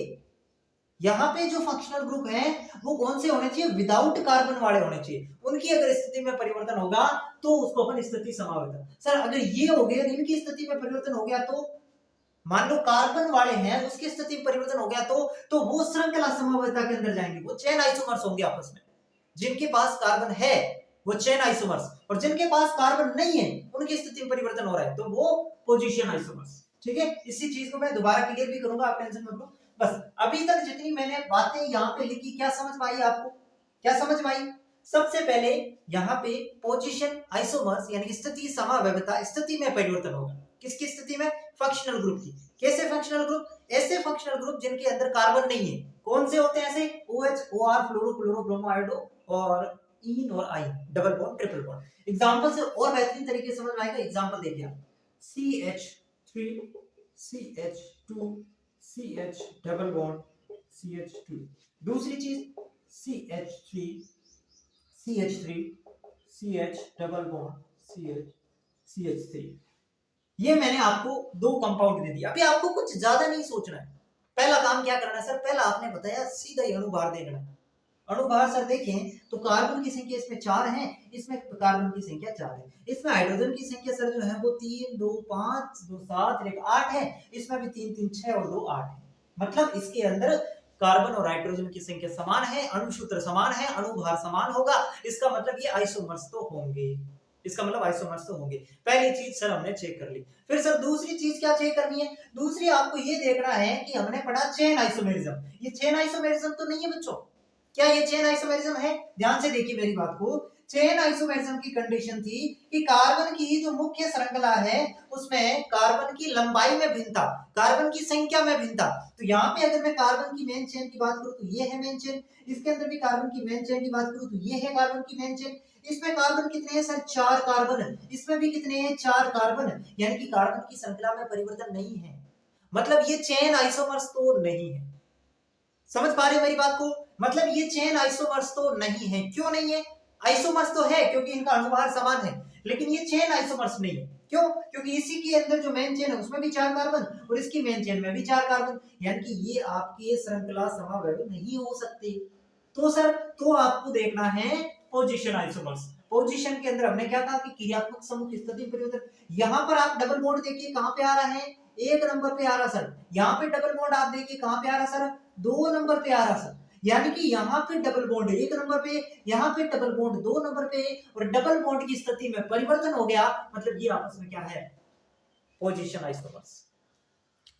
यहाँ पे जो फंक्शनल ग्रुप है वो कौन से होने चाहिए, विदाउट कार्बन वाले होने चाहिए। उनकी अगर स्थिति में परिवर्तन होगा तो उसको अपन स्थिति समावयवता। सर अगर ये हो गया, इनकी स्थिति में परिवर्तन हो गया, तो मान लो कार्बन वाले हैं, उसकी स्थिति में परिवर्तन हो गया तो वो श्रृंखला समवेता के अंदर जाएंगे, वो चेन आइसोमर्स होंगे आपस में। जिनके पास कार्बन है वो चेन आइसोमर्स, और जिनके पास कार्बन नहीं है उनकी स्थिति में परिवर्तन हो रहा है तो वो पोजीशन आइसोमर्स। ठीक है, इसी चीज को मैं दोबारा क्लियर भी करूंगा, आप टेंशन मत लो। बस अभी तक जितनी मैंने बातें यहाँ पे लिखी, क्या समझ में आई आपको, क्या समझ में आई? सबसे पहले यहाँ पे पोजीशन आइसोमर्स यानी स्थिति समावयवता, स्थिति में परिवर्तन होगा। किसकी स्थिति में, फंक्शनल ग्रुप की। कैसे फंक्शनल ग्रुप, ऐसे फंक्शनल ग्रुप जिनके अंदर कार्बन नहीं है। कौन से होते हैं ऐसे, OH, OR, fluoro, chloro, bromo, iodo, और इन और I, double bond, triple bond. Example से और बेहतरीन तरीके से समझ में आएगा। एग्जांपल देखिए आप, CH3, CH2, CH double bond, CH2। दूसरी चीज CH3, CH3 CH double bond CH CH3। ये मैंने आपको दो कंपाउंड दे दिया। अभी आपको कुछ ज्यादा नहीं सोचना है। पहला काम क्या करना है सर, पहला आपने बताया सीधा ही अणुभार देखना है। अणुभार सर देखें तो कार्बन की संख्या इसमें 4 है, इसमें कार्बन की संख्या 4 है, इसमें हाइड्रोजन की संख्या सर जो है वो 3 2 5 2 7 1 8 है, इसमें भी 3 3 6 और 2 8 है। मतलब इसके अंदर कार्बन और हाइड्रोजन की संख्या समान है, अणु सूत्र समान है, अणुभार समान होगा। इसका मतलब ये आइसोमर्स तो होंगे, इसका मतलब आइसोमर्स तो होंगे। पहली चीज सर हमने चेक कर ली। फिर सर दूसरी चीज क्या चेक करनी है? दूसरी आपको ये देखना है कि हमने पढ़ा चेन आइसोमेरिज्म। ये चेन आइसोमेरिज्म तो नहीं है बच्चों? क्या ये चेन आइसोमेरिज्म है? ध्यान से देखिए मेरी बात को। चेन आइसोमेरिज्म की कंडीशन थी कि कार्बन की जो मुख्य श्रृंखला है उसमें कार्बन की लंबाई में भिन्नता, कार्बन की संख्या में भिन्नता। तो यहाँ पे अगर मैं कार्बन की मेन चेन की बात करूं तो ये है मेन चेन, इसके अंदर भी कार्बन की मेन चेन की बात करूं तो ये है कार्बन की मेन चेन। इसमें कार्बन कितने हैं सर? 4 कार्बन। इसमें भी कितने हैं? 4 कार्बन। यानी कि कार्बन की श्रृंखला में परिवर्तन नहीं है, मतलब ये चेन आइसोमर्स तो नहीं है। समझ पा रहे हो मेरी बात को? मतलब ये चेन आइसोमर्स तो नहीं है। क्यों नहीं है? आइसोमर्स तो है क्योंकि इनका अणुभार समान है, लेकिन ये चेन आइसोमर्स नहीं है। क्यों? क्योंकि इसी के अंदर जो मेन चेन है उसमें भी 4 कार्बन और इसकी मेन चेन में भी 4 कार्बन, यानी कि ये आपके श्रृंखला समवाय नहीं हो सकते। तो सर तो आपको देखना है पोजीशन आइसोमर्स। पोजीशन के अंदर हमने क्या कहा कि क्रियात्मक समूह की स्थिति परिवर्तन। यहां पर आप डबल बॉन्ड देखिए कहां पे आ रहा है? 1 नंबर पे आ रहा सर। यहां पे डबल बॉन्ड आप देखिए कहां पे आ रहा सर? 2 नंबर पे आ रहा सर। यानी कि यहाँ पे डबल बॉन्ड 1 नंबर पे, यहाँ पे डबल बॉन्ड 2 नंबर पे, और डबल बॉन्ड की स्थिति में परिवर्तन हो गया। मतलब ये आपस में क्या है? Position isomers.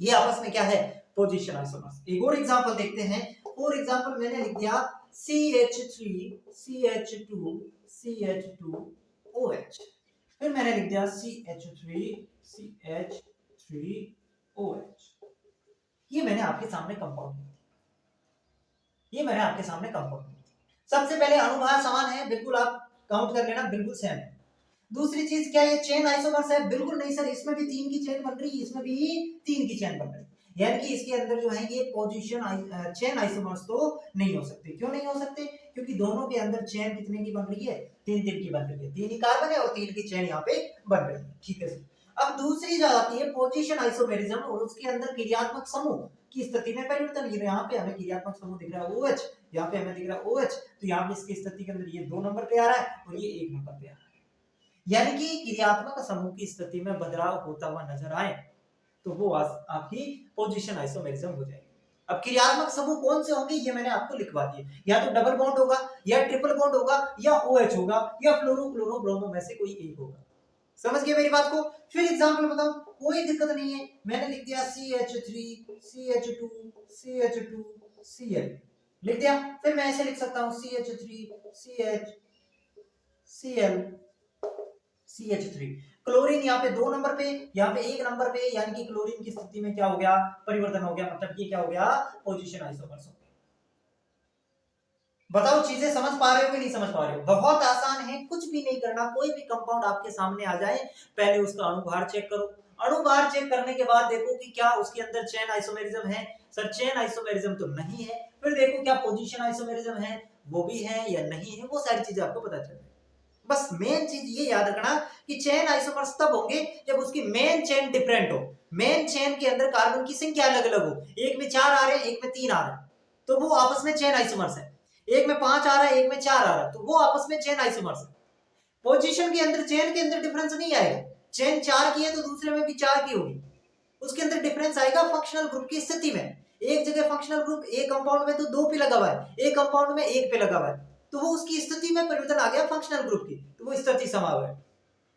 ये आपस में क्या है? Position isomers. एक और एग्जांपल देखते हैं। फॉर एग्जांपल मैंने लिख दिया CH3 CH2 CH2OH। फिर मैंने लिख दिया CH3 CH3OH। ये मैंने आपके सामने कंपाउंड, ये मैंने आपके सामने कंपाउंड। सबसे पहले अणुभार समान है, बिल्कुल आप काउंट कर लेना, बिल्कुल सेम है। दूसरी चीज क्या, ये चेन आइसोमर्स है? बिल्कुल नहीं सर, इसमें भी 3 की चेन बन रही है, इसमें भी 3 की चेन बन रही है। यानी कि इसके अंदर जो है ये पोजीशन चेन आइसोमर्स तो नहीं हो सकते। क्यों नहीं हो सकते? क्योंकि दोनों के अंदर चेन कितने की बन रही है? 3 3 की बन रही है। 3 ही कार्बन है और 3 की चेन यहाँ पे बन रही है। ठीक है सर। अब दूसरी जो आती है पोजीशन आइसोमेरिज्म, और उसके अंदर क्रियात्मक समूह की स्थिति में परिवर्तन। यहाँ पे हमें क्रियात्मक समूह दिख रहा है OH, यहाँ पे हमें दिख रहा है OH, तो यहाँ पे इसकी स्थिति के अंदर ये 2 नंबर पे आ रहा है और ये 1 नंबर पे आ रहा है। यानी कि क्रियात्मक समूह की स्थिति में बदलाव होता हुआ नजर आए तो वो आपकी पोजीशन आइसोमेरिज्म हो जाएगी। अब क्रियात्मक समूह कौन से होंगे ये मैंने आपको लिखवा दिए। या तो डबल बॉन्ड होगा, या ट्रिपल बॉन्ड होगा, या OH होगा, या फ्लोरो क्लोरो ब्रोमो में से कोई एक होगा। समझ गए मेरी बात को? फिर एग्जांपल बताओ, कोई दिक्कत नहीं है। मैंने लिख दिया CH3 CH2 CH2 Cl लिख दिया। फिर मैं ऐसे लिख सकता हूं CH3 CH Cl CH3। Chlorine यहाँ पे 2 नंबर पे, यहाँ पे 1 नंबर पे, यानी कि क्लोरीन की स्थिति में क्या हो गया? परिवर्तन हो गया। मतलब ये क्या हो गया? पोजीशन आइसोमर्स हो गया। बताओ चीजें समझ पा रहे हो कि नहीं समझ पा रहे हो? बहुत आसान है, कुछ भी नहीं करना। कोई भी कंपाउंड आपके सामने आ जाए, पहले उसका अणुभार चेक करो। अणुभार चेक करने के बाद देखो कि क्या उसके अंदर चेन आइसोमेरिज्म है। सर चेन आइसोमेरिज्म तो नहीं है। फिर देखो क्या पोजीशन आइसोमेरिज्म है, वो भी है या नहीं है। वो सारी चीजें आपको पता चल जाएगी। बस मेन चीज ये याद रखना कि चेन आइसोमर्स तब होंगे जब उसकी मेन चेन डिफरेंट हो। मेन चेन के अंदर कार्बन की संख्या अलग अलग हो। एक में 4 आ रहे हैं, एक में 3 आ रहे हैं, तो वो आपस में चेन आइसोमर्स है। एक में 5 आ रहा है, एक में 4 आ रहा है, तो वो आपस में चेन आइसोमर्स है। पोजीशन के अंदर चेन के अंदर डिफरेंस नहीं आएगा। चेन 4 की है तो दूसरे में भी 4 की होगी। उसके अंदर डिफरेंस आएगा फंक्शनल ग्रुप की स्थिति में। एक जगह फंक्शनल ग्रुप एक कंपाउंड में तो 2 पे लगा हुआ है, एक कंपाउंड में 1 पे लगा हुआ है, तो वो उसकी स्थिति में परिवर्तन आ गया फंक्शनल ग्रुप की, तो वो स्थिति समाव है।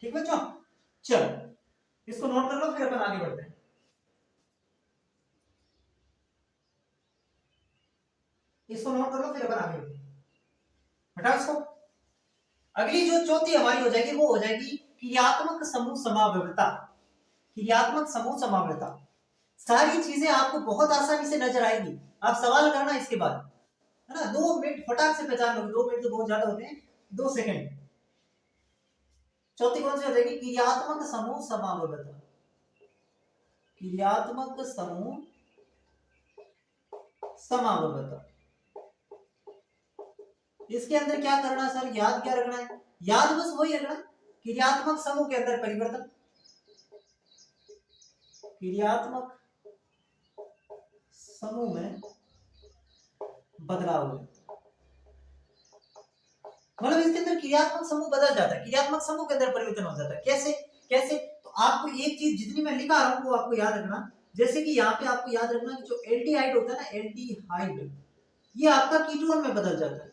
ठीक बच्चों, चलो इसको नोट कर लो, फिर अपन आगे बढ़ते हैं। इसको नोट कर लो, फिर अपन आगे बढ़ते हैं। हटाओ इसको। अगली जो चौथी हमारी हो जाएगी वो हो जाएगी क्रियात्मक समूह समावयवता। क्रियात्मक समूह समावयवता। सारी चीजें आपको बहुत आसानी से नजर आएगी। आप सवाल करना इसके बाद, है ना? 2 मिनट फटाक से पहचान लो। 2 मिनट तो बहुत ज्यादा होते हैं, 2 सेकंड। चौथी कौन सी हो जाएगी? क्रियात्मक समूह समावयवता। क्रियात्मक समूह समावयवता। इसके अंदर क्या करना है सर, याद क्या रखना है, याद बस वही रखना, क्रियात्मक समूह के अंदर परिवर्तन, क्रियात्मक समूह में बदलाव हो, मतलब इसके अंदर क्रियात्मक समूह बदल जाता है, क्रियात्मक समूह के अंदर परिवर्तन हो जाता है। कैसे कैसे, तो आपको एक चीज जितनी मैं लिखा रहा हूं वो आपको याद रखना। जैसे कि यहाँ पे आपको याद रखना कि जो एल्डिहाइड होता है ना, एल्डिहाइड, ये आपका कीटोन में बदल जाता है।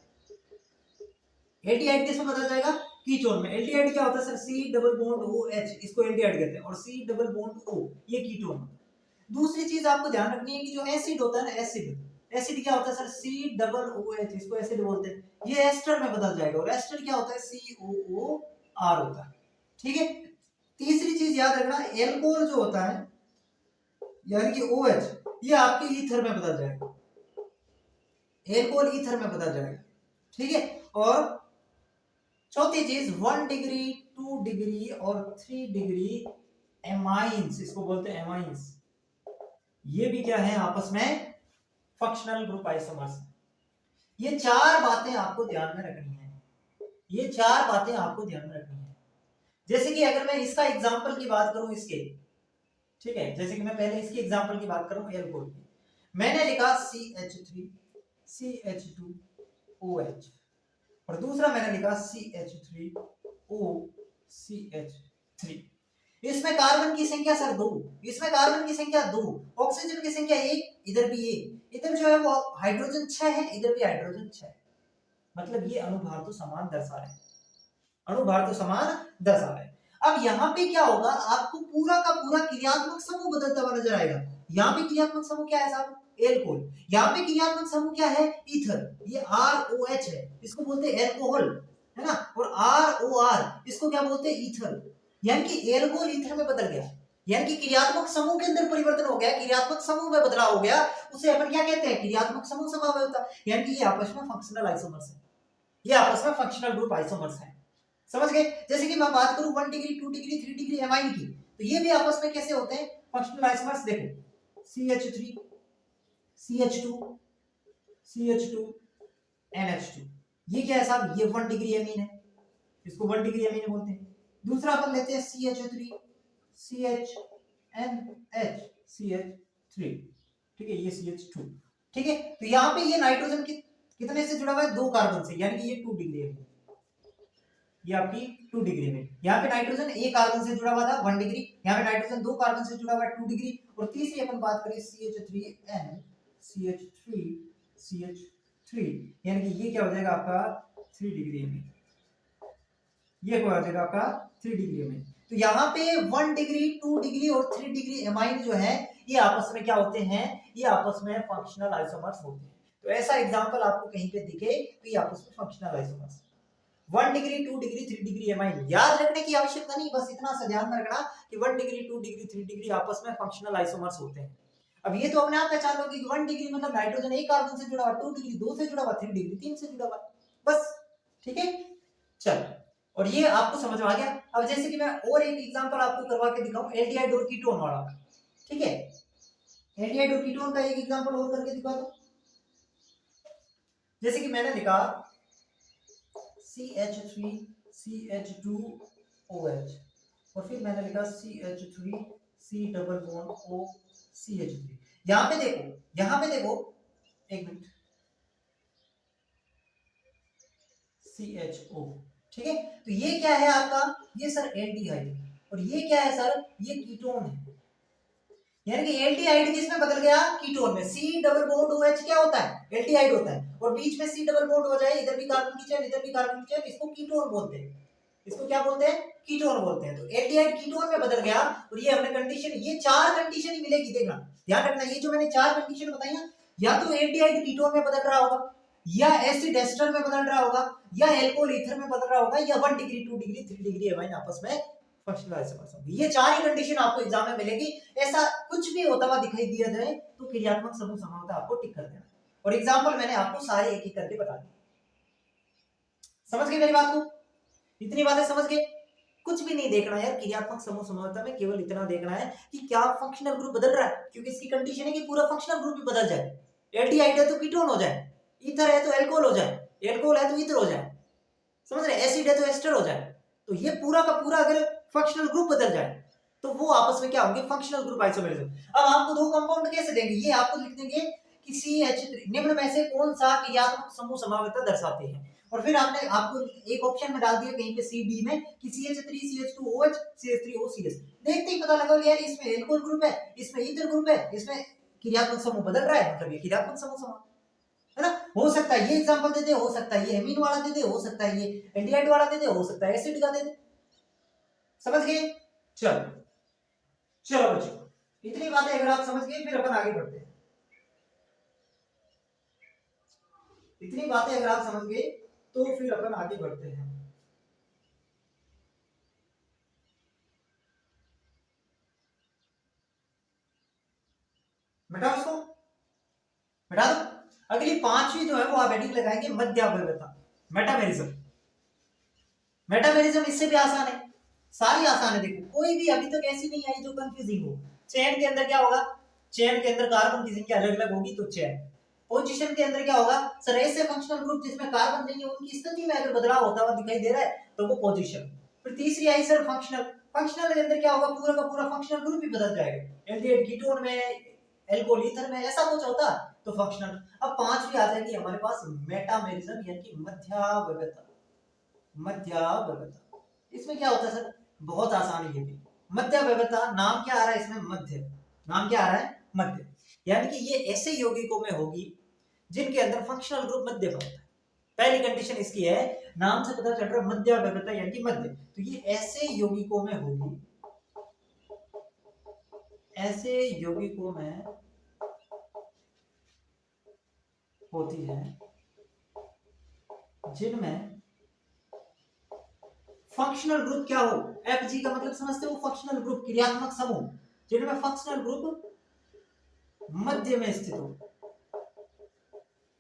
एल्डिहाइड किसमें बदल जाएगा, कीटोन में। एल्डिहाइड क्या होता है sir, C double bond O H, इसको एल्डिहाइड कहते हैं, और सी डबल बॉन्ड ओ, ये कीटोन। दूसरी चीज आपको ध्यान रखनी है कि जो एसिड होता है ना, एसिड, एसिड क्या होता है sir, C double O H, इसको एसिड बोलते हैं, ये एस्टर में बदल जाएगा, और एस्टर क्या होता है, सी ओ ओ आर होता है। ठीक है, तीसरी चीज याद रखना, एल्कोहल जो होता है यानी कि ओ एच, ये आपके ईथर में बदल जाएगा, एल्कोहल ईथर में बदल जाएगा। ठीक है, और चौथी चीज 1 डिग्री 2 डिग्री और 3 डिग्री एमाइंस, इसको बोलते हैं एमाइंस, ये भी क्या है आपस में फंक्शनल ग्रुप आइसोमर्स। ये चार बातें आपको ध्यान में रखनी है, ये चार बातें आपको ध्यान में रखनी है। जैसे कि अगर मैं इसका एग्जांपल की बात करूं इसके, ठीक है, जैसे कि मैं पहले इसकी एग्जांपल की बात करूं एल्कोहल की, मैंने लिखा CH3 CH2OH, और दूसरा मैंने लिखा CH3OCH3। इसमें कार्बन की संख्या सर 2, इसमें कार्बन की संख्या 2, ऑक्सीजन की संख्या 1, इधर भी 1, इधर जो है वो हाइड्रोजन 6 है, इधर भी हाइड्रोजन 6, मतलब ये अणुभार तो समान दर्शा रहे हैं, अणुभार तो समान दर्शा रहे हैं। अब यहाँ पे क्या होगा, आपको पूरा का पूरा क्रियात्मक समूह बदलता हुआ नजर आएगा। यहाँ पे क्रियात्मक समूह क्या है साहब, एल्कोहल, यहाँ पे क्रियात्मक समूह क्या है, ईथर, ये ROH है, इसको बोलते हैं एल्कोहल, है ना, और ROR, इसको क्या बोलते हैं, ईथर, यानी कि एल्कोहल ईथर में बदल गया, यानी कि क्रियात्मक समूह के अंदर परिवर्तन हो गया, क्रियात्मक समूह में बदलाव हो गया, उसे अपन क्या कहते हैं, क्रियात्मक समूह समावयवता, यानी कि ये आपस में फंक्शनल आइसोमर्स है, ये आपस में फंक्शनल ग्रुप आइसोमर्स है। समझ गए। जैसे कि मैं बात करूं 1 डिग्री 2 डिग्री 3 डिग्री एमाइन की, तो ये भी आपस में कैसे होते हैं, फंक्शनल आइसोमर्स। देखो CH3 CH2 CH2 NH2, ये क्या है साहब, ये 1 डिग्री एमीन है, इसको 1 डिग्री एमीन बोलते हैं। दूसरा अपन लेते हैं CH3 CHNH CH3, ठीक है, ये CH2, ठीक है, तो यहाँ पे ये नाइट्रोजन कितने से जुड़ा हुआ है, 2 कार्बन से, यानी कि ये 2 डिग्री है, ये आपकी 2 डिग्री में। यहाँ पे नाइट्रोजन 1 कार्बन से जुड़ा हुआ था 1 डिग्री, यहाँ पे नाइट्रोजन 2 कार्बन से जुड़ा हुआ है 2 डिग्री, और तीसरी अपन बात करें CH3N CH3 CH3, यानी कि ये क्या हो जाएगा आपका 3 डिग्री में, ये क्या हो जाएगा आपका 3 डिग्री में। तो यहाँ पे 1 डिग्री 2 डिग्री और 3 डिग्री एमाइन जो है, ये आपस में क्या होते हैं, ये आपस में फंक्शनल आइसोमर्स होते हैं। तो ऐसा एग्जांपल आपको कहीं पे दिखे तो ये आपस में functional isomers, 1 degree 2 degree 3 degree amine, याद रखने की आवश्यकता नहीं, बस इतना सा ध्यान में रखना कि 1 डिग्री 2 डिग्री 3 डिग्री आपस में फंक्शनल आइसोमर्स होते हैं। अब ये तो अपने आप पहचान लो कि 1 डिग्री मतलब नाइट्रोजन 1 कार्बन से जुड़ा हुआ, 2 डिग्री 2 से जुड़ा हुआ, 3 डिग्री 3 से जुड़ा हुआ, बस, ठीक है। चल, और ये आपको समझ में आ गया। अब जैसे कि मैं और एक एग्जांपल आपको करवा के दिखाऊं एल्डिहाइड और कीटोन वाला, ठीक है, एल्डिहाइड और कीटोन का एक एग्जांपल और करके दिखा दो। जैसे कि मैंने लिखा CH3 CH2OH, और फिर मैंने लिखा CH3 C double bond O CH3। यहाँ पे देखो, यहाँ पे देखो, एक मिनट, CHO, ठीक है, तो ये क्या है आपका, ये सर एल्डिहाइड, और ये क्या है सर, ये कीटोन है, यानी कि एल्डिहाइड किसमें बदल गया, कीटोन में। C डबल बॉन्ड OH क्या होता है, एल्डिहाइड होता है, और बीच में C डबल बॉन्ड हो जाए, इधर भी कार्बन की चेन इधर भी कार्बन की चेन, इसको कीटोन बोलते हैं, इसको क्या बोलते हैं, कीटोन बोलते हैं। तो एल्डिहाइड कीटोन में बदल गया, और ये हमने कंडीशन, ये 4 कंडीशन ही मिलेगी, देखना ध्यान रखना, ये जो मैंने 4 कंडीशन बताई ना, या तो एल्डिहाइड कीटोन में बदल रहा होगा, या एसिड एस्टर में बदल रहा होगा, या एल्कोहल ईथर में बदल रहा होगा, या 1 डिग्री 2 डिग्री 3 डिग्री एमाइन आपस में फंक्शनल आइसोमर्स होंगे। ये 4 ही कंडीशन आपको एग्जाम में मिलेगी। ऐसा कुछ भी होता हुआ दिखाई दिया जाए तो क्रियात्मक समूह समानता आपको टिक कर देना, और एग्जांपल मैंने आपको सारे एक एक करके बता दिए। समझ गए मेरी बात को, इतनी बातें समझ गए, कुछ भी नहीं देखना यार, क्रियात्मक समूह समानता में केवल इतना देखना है कि क्या फंक्शनल ग्रुप बदल रहा है, क्योंकि इसकी कंडीशन है कि पूरा फंक्शनल ग्रुप भी बदल जाए, एल्डिहाइड है तो कीटोन हो जाए, ईथर है तो एल्कोहल हो जाए, एल्कोहल है तो ईथर हो जाए, समझ रहे, एसिड है तो एस्टर हो जाए। तो ये पूरा का पूरा अगर फंक्शनल ग्रुप बदल जाए तो वो आपस में क्या होंगे, फंक्शनल ग्रुप आइसोमेरिज्म। अब आपको दो कंपाउंड कैसे देंगे, ये आपको लिख देंगे कि CH3 निम्न में से कौन सा क्रियात्मक समूह समावता दर्शाते हैं, और फिर आपने आपको एक ऑप्शन में डाल दिया कहीं पे सी डी में कि CH3 CH2OH CH3O CH। देखते ही पता लगा यार इसमें एल्कोहल ग्रुप है, इसमें ईथर ग्रुप है, इसमें क्रियात्मक समूह बदल रहा है, मतलब ये क्रियात्मक समूह समा है ना। हो सकता है ये एग्जांपल दे दे, हो सकता है ये एमीन वाला दे दे, हो सकता है ये एल्डिहाइड वाला दे दे, हो सकता है एसिड का दे दे। समझ गए? चलो चलो बच्चों, इतनी बातें अगर आप समझ गए फिर अपन आगे बढ़ते हैं। इतनी बातें अगर आप समझ गए तो फिर अपन आगे बढ़ते हैं। बेटा उसको बेटा दो। अगली पांचवी जो है वो आप हेडिंग लगाएंगे मध्यावयवता, मेटामेरिज्म। मेटामेरिज्म इससे भी आसान है, सारी आसान है। देखो कोई भी अभी तक ऐसी नहीं आई जो कंफ्यूजिंग हो। चेन के अंदर क्या होगा, चेन के अंदर कार्बन की संख्या अलग अलग होगी तो चेन। पोजीशन के अंदर क्या होगा सर, ऐसे फंक्शनल ग्रुप जिसमें कार्बन नहीं है उनकी स्थिति में अगर बदलाव होता हुआ दिखाई दे रहा है तो वो पोजीशन। फिर तीसरी आई सर फंक्शनल, फंक्शनल के अंदर क्या होगा, पूरा का पूरा फंक्शनल ग्रुप ही बदल जाएगा, एल्डिहाइड कीटोन में, एल्कोहल ईथर में, ऐसा कुछ होता तो फंक्शनल। अब पांचवी आ जाएगी हमारे पास मेटामेरिज्म यानी कि मध्यावयवता। मध्यावयवता इसमें क्या होता है सर, बहुत आसान है ये भी। मध्यावयवता नाम क्या आ रहा है इसमें, मध्य, नाम क्या आ रहा है मध्य, यानी कि ये ऐसे यौगिकों में होगी जिनके अंदर फंक्शनल ग्रुप मध्य का होता है। पहली कंडीशन इसकी है, नाम से पता चल रहा है मध्यावयवता यानी कि मध्य, तो ये ऐसे यौगिकों में होगी, ऐसे यौगिकों में होती है जिनमें फंक्शनल ग्रुप क्या हो, Fg का मतलब समझते हो, फंक्शनल ग्रुप क्रियात्मक समूह, जिनमें फंक्शनल ग्रुप मध्य में स्थित हो।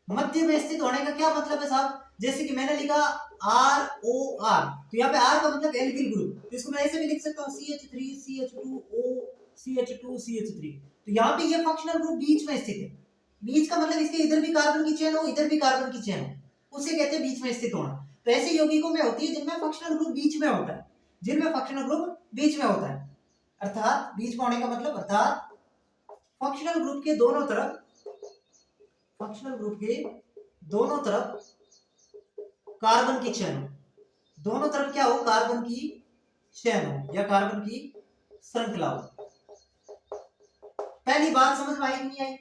मध्य में स्थित होने का क्या मतलब है साहब, जैसे कि मैंने लिखा ROR, तो यहाँ पे R का मतलब एल्किल ग्रुप, तो इसको मैं ऐसे भी लिख सकता हूँ CH3 CH2O CH2 CH3। तो यहाँ पे ये फंक्शनल ग्रुप बीच में स्थित है। बीच का मतलब इसके इधर भी कार्बन की चेन हो, इधर भी कार्बन की चेन हो, उसे कहते हैं बीच में स्थित होना। तो ऐसे यौगिकों में होती है जिनमें फंक्शनल ग्रुप बीच में होता है, जिनमें फंक्शनल ग्रुप बीच में होता है, अर्थात बीच में होने का मतलब अर्थात फंक्शनल ग्रुप के दोनों तरफ, फंक्शनल ग्रुप के दोनों तरफ कार्बन की चेन हो, दोनों तरफ क्या हो, कार्बन की चेन हो या कार्बन की श्रृंखला हो। पहली बात समझ में आई कि नहीं आई,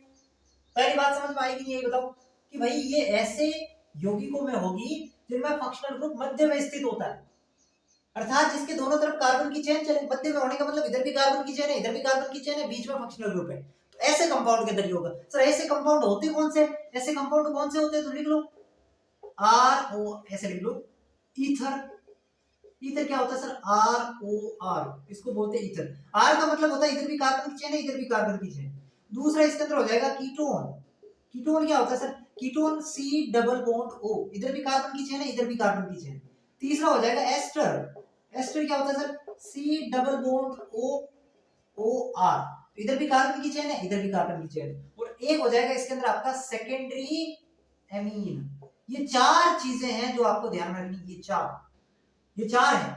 पहली बात समझ में आई कि नहीं आई बताओ, कि भाई ये ऐसे यौगिकों में होगी जिनमें फंक्शनल ग्रुप मध्य में स्थित होता है, अर्थात जिसके दोनों तरफ कार्बन की चेन चले। मध्य में होने का मतलब इधर भी कार्बन की चेन है, इधर भी कार्बन की चेन है, बीच में फंक्शनल ग्रुप है। तो ऐसे कंपाउंड के अंदर ही होगा सर। ऐसे कंपाउंड होते कौन से, ऐसे कंपाउंड कौन से होते हैं तो लिख लो RO, ऐसे लिख लो ईथर। ईथर क्या होता है सर, ROR, इसको बोलते हैं ईथर। R का मतलब होता है इधर भी कार्बन की चेन है, इधर भी कार्बन की चेन। दूसरा इसके अंदर हो जाएगा कीटोन। कीटोन क्या होता है sir, ketone C double bond O, इधर भी कार्बन की चेन है, इधर भी कार्बन की चेन। तीसरा हो जाएगा एस्टर। एस्टर क्या होता है sir, C double bond OR, इधर भी कार्बन की चेन है, इधर भी कार्बन की चेन है। और एक हो जाएगा इसके अंदर आपका सेकेंडरी एमीन। ये चार चीजें हैं जो आपको ध्यान में रखनी, ये चार है,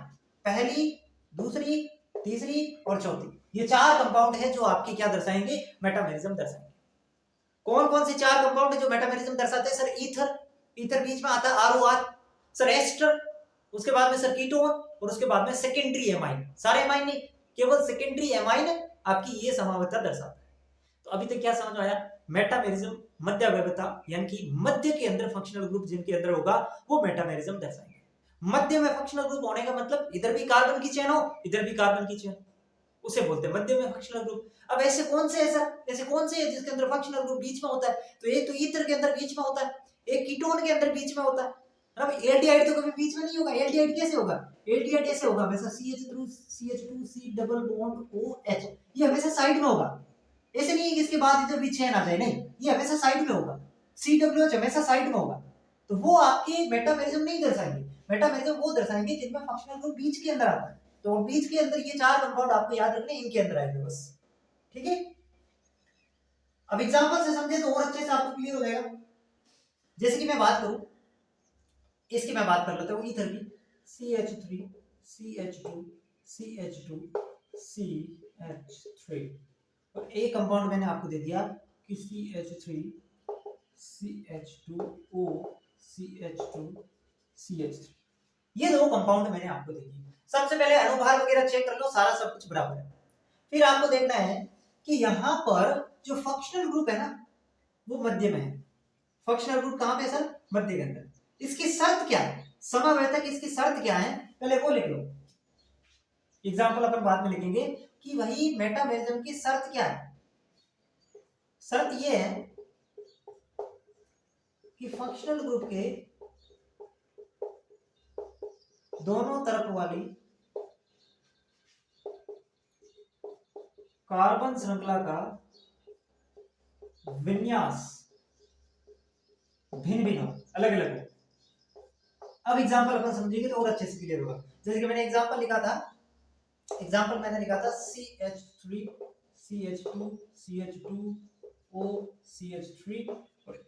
पहली, दूसरी, तीसरी और चौथी। ये चार कंपाउंड है जो आपकी क्या दर्शाएंगे, मेटामेरिज्म दर्शाएंगे। कौन कौन से चार कंपाउंड है जो मेटामेरिज्म दर्शाते हैं सर, ईथर, ईथर बीच में आता है ROR, सर एस्टर, उसके बाद में सर कीटोन, और उसके बाद में सेकेंडरी एमाइन। सारे एमाइन नहीं, केवल सेकेंडरी एमाइन आपकी ये समावता दर्शाता है। तो अभी तक क्या समझ में आया, मेटामेरिज्म मध्यावयवता यानी कि मध्य के अंदर फंक्शनल ग्रुप जिनके अंदर होगा वो मेटामेरिज्म दर्शाएंगे। मध्य में फंक्शनल ग्रुप होने का मतलब इधर भी कार्बन की चेन हो, इधर भी कार्बन की चेन, उसे बोलते हैं मध्य में फंक्शनल ग्रुप। अब ऐसे कौन से है सर, ऐसे कौन से है जिसके अंदर फंक्शनल ग्रुप बीच में होता है, तो एक तो ईथर के अंदर बीच में होता है, एक कीटोन के अंदर बीच में होता है। अब एल्डिहाइड तो कभी बीच में नहीं होगा। एल्डिहाइड कैसे होगा, एल्डिहाइड ऐसे होगा हमेशा CH2 C double bond OH, ये हमेशा साइड में होगा। ऐसे नहीं है कि इसके बाद इधर भी चेन आ जाए, नहीं, ये हमेशा साइड में होगा। CWH हमेशा साइड में होगा। तो वो आपके मेटामेरिज्म नहीं दर्शाएंगे, मेटामेरिज्म वो दर्शाएंगे जिनमें फंक्शनल ग्रुप बीच के अंदर आता है। तो बीच के अंदर ये चार कंपाउंड आपको याद रखने, इनके अंदर आएंगे बस, ठीक है। अब एग्जांपल से समझे तो और अच्छे से आपको क्लियर हो जाएगा। जैसे कि मैं बात करूं इसकी मैं बात कर लेता हूँ ईथर की, CH3 CH2 CH2 CH3, और एक कंपाउंड मैंने आपको दे दिया कि CH3 CH2O CH2 CH3। ये दो कंपाउंड मैंने आपको दे दिए। सबसे पहले अनुभार वगैरह चेक कर लो, सारा सब कुछ बराबर है। फिर आपको देखना है कि यहाँ पर जो फंक्शनल ग्रुप है ना वो मध्य में है। फंक्शनल ग्रुप कहाँ पे सर? मध्य के अंदर। इसकी शर्त क्या है? समवैधता की इसकी शर्त क्या है? पहले वो लिख लो, एग्जाम्पल अपन बाद में लिखेंगे कि वही मेटामेरिज्म की शर्त क्या है। शर्त ये है कि फंक्शनल ग्रुप के दोनों तरफ वाली कार्बन श्रृंखला का विन्यास भिन्न भिन्न हो, अलग अलग हो। अब एग्जांपल अपन समझेंगे तो और अच्छे से क्लियर होगा। जैसे कि मैंने एग्जांपल लिखा था, एग्जांपल मैंने लिखा था CH3 CH2 CH2O CH3, और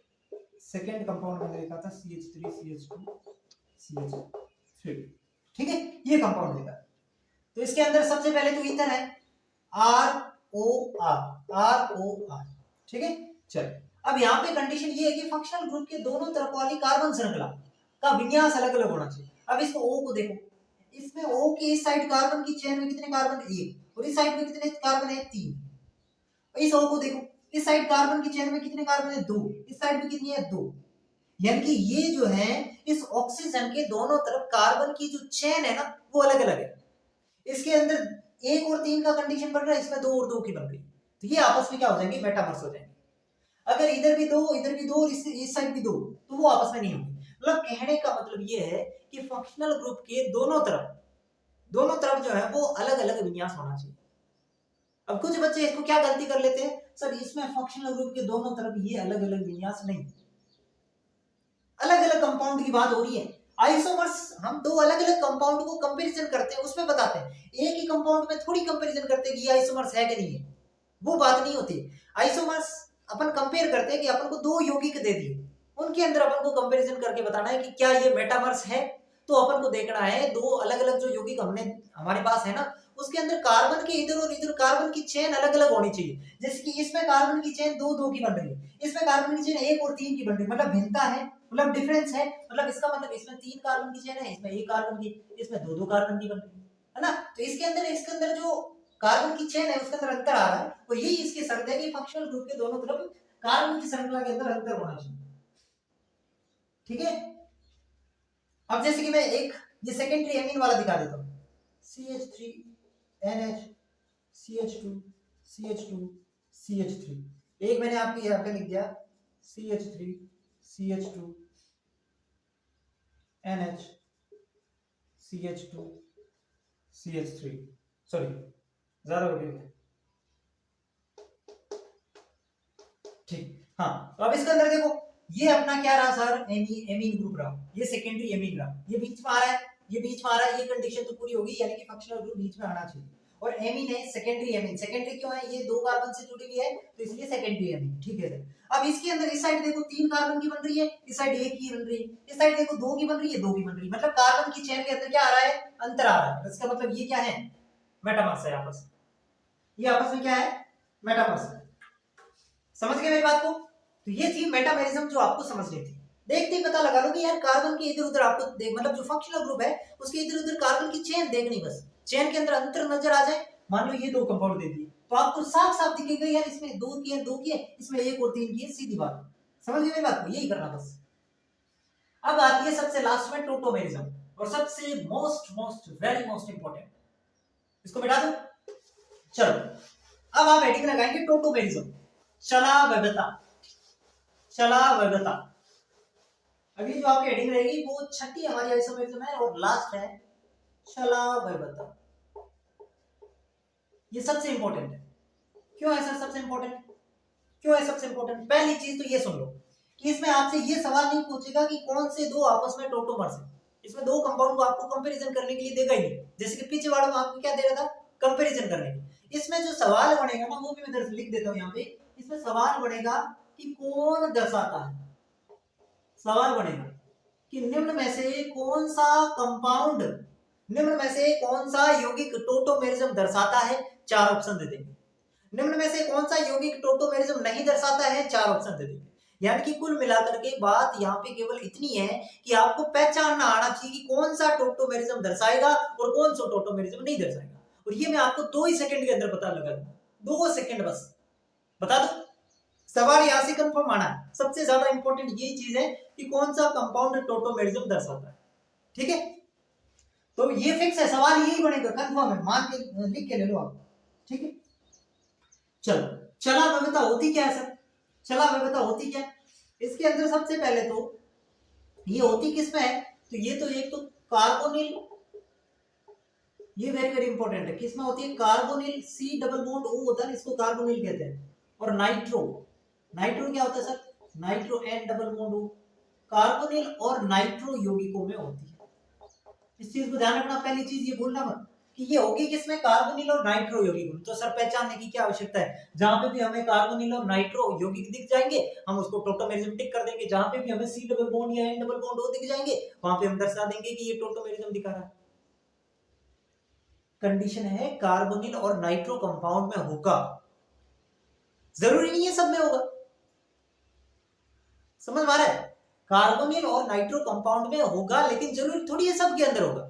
सेकेंड कंपाउंड मैंने लिखा था CH3 CH2 CH3। ठीक है, ये कंपाउंड लिखा। तो इसके अंदर सबसे पहले तो ईथर है, ROR। ठीक है, चल अब यहाँ पे कंडीशन ये है कि फंक्शनल ग्रुप के दोनों तरफ वाली कार्बन श्रृंखला का विन्यास अलग अलग होना चाहिए। अब इसको O को देखो, इसमें O के इस साइड कार्बन की चेन में कितने कार्बन है? 1, और इस साइड में कितने कार्बन है? 3। इस O को देखो, इस साइड कार्बन की चेन में कितने कार्बन है? 2, इस साइड में कितनी है? 2। यानी कि ये जो है इस ऑक्सीजन के दोनों तरफ कार्बन की जो चेन है ना वो अलग अलग है। इसके अंदर 1 और 3 का कंडीशन बन रहा है, इसमें 2 और 2 की बन रही है, तो ये आपस में क्या हो जाएंगे? मेटामर्स हो जाएंगे। अगर इधर भी 2 इधर भी 2 और इस साइड भी 2, तो वो आपस में नहीं होंगे। मतलब कहने का मतलब ये है कि फंक्शनल ग्रुप के दोनों तरफ जो है वो अलग अलग विन्यास होना चाहिए। अब कुछ बच्चे इसको क्या गलती कर लेते हैं, सर इसमें फंक्शनल ग्रुप के दोनों तरफ ये अलग अलग विन्यास नहीं, अलग अलग कंपाउंड की बात हो रही है। आइसोमर्स हम दो अलग अलग कंपाउंड को कंपैरिजन करते हैं, उसमें बताते हैं। एक ही कंपाउंड में थोड़ी कंपैरिजन करते हैं कि ये आइसोमर्स है कि नहीं है, वो बात नहीं होती। आइसोमर्स अपन कंपेयर करते हैं कि अपन को दो यौगिक दे दिए, उनके अंदर अपन को कंपैरिजन करके बताना है कि क्या ये मेटामर्स है। तो अपन को देखना है दो अलग अलग जो यौगिक हमारे पास है ना, उसके अंदर कार्बन के इधर और इधर कार्बन की चेन अलग अलग होनी चाहिए। जैसे कि इसमें कार्बन की चेन 2 की बन रही है, इसमें कार्बन की चेन 1 और 3 की बन रही है, मतलब भिन्नता है, मतलब डिफरेंस है। मतलब इसका मतलब इसमें 3 कार्बन की चेन है, इसमें 1 कार्बन की, इसमें 2 कार्बन की बन रही है ना। तो इसके अंदर जो कार्बन की चेन है उसके अंदर अंतर आ रहा है, और यही इसकी शर्त है कि फंक्शनल ग्रुप के दोनों तरफ कार्बन की श्रृंखला के अंदर अंतर होना चाहिए। ठीक है, अब जैसे कि मैं एक ये सेकेंडरी एमीन वाला दिखा देता हूं, CH3NH CH2 CH2 CH3। एक मैंने आपको यहाँ पे लिख दिया CH3 CH2 NH CH2 CH3, sorry ज्यादा हो गया। ठीक, हाँ तो अब इसके अंदर देखो, ये अपना क्या रहा सर? एमीन ग्रुप रहा, ये सेकेंडरी एमीन रहा, ये बीच में आ रहा है, ये बीच में आ रहा है, ये कंडीशन तो पूरी होगी, यानी कि फंक्शनल ग्रुप बीच में आना चाहिए। और एमीन है सेकेंडरी एमीन, सेकेंडरी क्यों है? ये 2 कार्बन से जुड़ी हुई है तो इसलिए सेकेंडरी एमीन। ठीक है सर, अब इसके अंदर इस साइड देखो 3 कार्बन की बन रही है, इस साइड 1 की बन रही है, इस साइड देखो 2 की बन रही है, 2 की बन रही है, मतलब कार्बन की चेन के अंदर क्या आ रहा है? अंतर आ रहा है। इसका मतलब ये क्या है? मेटामर्स है आपस में, ये आपस में क्या है? मेटामर्स है। समझ गए मेरी बात को? तो ये थी मेटामेरिज्म जो आपको समझनी थी। देखते ही पता लगा लो कि यार कार्बन के इधर उधर आपको देख, मतलब जो फंक्शनल ग्रुप है उसके इधर उधर कार्बन की चेन देखनी, बस चेन के अंदर अंतर नजर आ जाए। मान लो ये 2 कंपाउंड दे दिए तो आपको साफ साफ दिखेगा यार इसमें 2 की है, 2 की है, इसमें 1 और 3 की है, सीधी बात। समझ गए मेरी बात को? यही करना बस। अब आती है सबसे लास्ट में टोटोमेरिज्म, और सबसे मोस्ट वेरी मोस्ट इंपॉर्टेंट, इसको मिटा दो। चलो अब आप हेडिंग लगाएंगे टोटोमेरिज्म, चला वैधता। चला वैधता, अगली जो आपकी हेडिंग रहेगी वो छठी हमारी आइसोमेरिज्म है, और लास्ट है चला वैधता। ये सबसे इंपॉर्टेंट है। क्यों है सर सबसे इंपॉर्टेंट? क्यों है सबसे इंपॉर्टेंट? पहली चीज तो ये सुन लो कि इसमें आपसे ये सवाल नहीं पूछेगा कि कौन से दो आपस में टोटोमर्स है। इसमें दो कंपाउंड को आपको कंपैरिजन करने के लिए देगा ही नहीं, जैसे कि पीछे वालों में आपको क्या दे रहा था? कंपैरिजन करने के। इसमें जो सवाल बनेगा ना वो भी मैं लिख देता हूं यहाँ पे, इसमें सवाल बनेगा कि कौन दर्शाता है, सवाल बनेगा कि निम्न में से कौन सा कंपाउंड, निम्न में से कौन सा यौगिक टोटोमेरिज्म दर्शाता है, 4 ऑप्शन दे देंगे। निम्न में से कौन सा यौगिक टोटोमेरिज्म नहीं दर्शाता है, 4 ऑप्शन दे देंगे। यानी कि कुल मिलाकर के बात यहाँ पे केवल इतनी है कि आपको पहचानना आना चाहिए कि कौन सा टोटोमेरिज्म दर्शाएगा और कौन सा टोटोमेरिज्म नहीं दर्शाएगा। और ये मैं आपको 2 ही सेकंड के अंदर पता लगा दूंगा, 2 सेकंड बस बता दो। सवाल यहां से कंफर्म आना है। सबसे ज्यादा इंपॉर्टेंट यही चीज है कि कौन सा कंपाउंड टोटोमेरिज्म दर्शाता है। ठीक है, तो ये फिक्स है, सवाल यही बनेगा, कंफर्म है, मान के लिख के ले लो आप। ठीक है, चलो चला वैवता होती क्या है सर, चला वैवता होती क्या है? इसके अंदर सबसे पहले तो ये होती किसमें है, तो ये तो एक तो कार्बोनिल, ये वेरी वेरी इंपॉर्टेंट है, किसमें होती है, carbonyl, C double bond O होता है ना, इसको कार्बोनिल कहते हैं। और नाइट्रो, नाइट्रो क्या होता है sir, nitro N double bond O, carbonyl और नाइट्रो यौगिकों में होती है। इस चीज को ध्यान रखना, पहली चीज ये भूलना मत कि ये होगी किसमें, कार्बोनिल और नाइट्रो यौगिक। तो सर पहचानने की क्या आवश्यकता है, जहां पे भी हमें कार्बोनिल और नाइट्रो यौगिक दिख जाएंगे हम उसको टोटोमेरिज्म टिक कर देंगे, जहां पे भी हमें C डबल बॉन्ड या N डबल बॉन्ड O दिख जाएंगे वहां पे हम दर्शा देंगे कि ये टोटोमेरिज्म दिखा रहा है। कंडीशन है कार्बोनिल और नाइट्रो कंपाउंड में होगा, जरूरी नहीं है सब में होगा, समझ में आ रहा है, कार्बोनिल और नाइट्रो कंपाउंड में होगा लेकिन जरूरी थोड़ी है सब के अंदर होगा।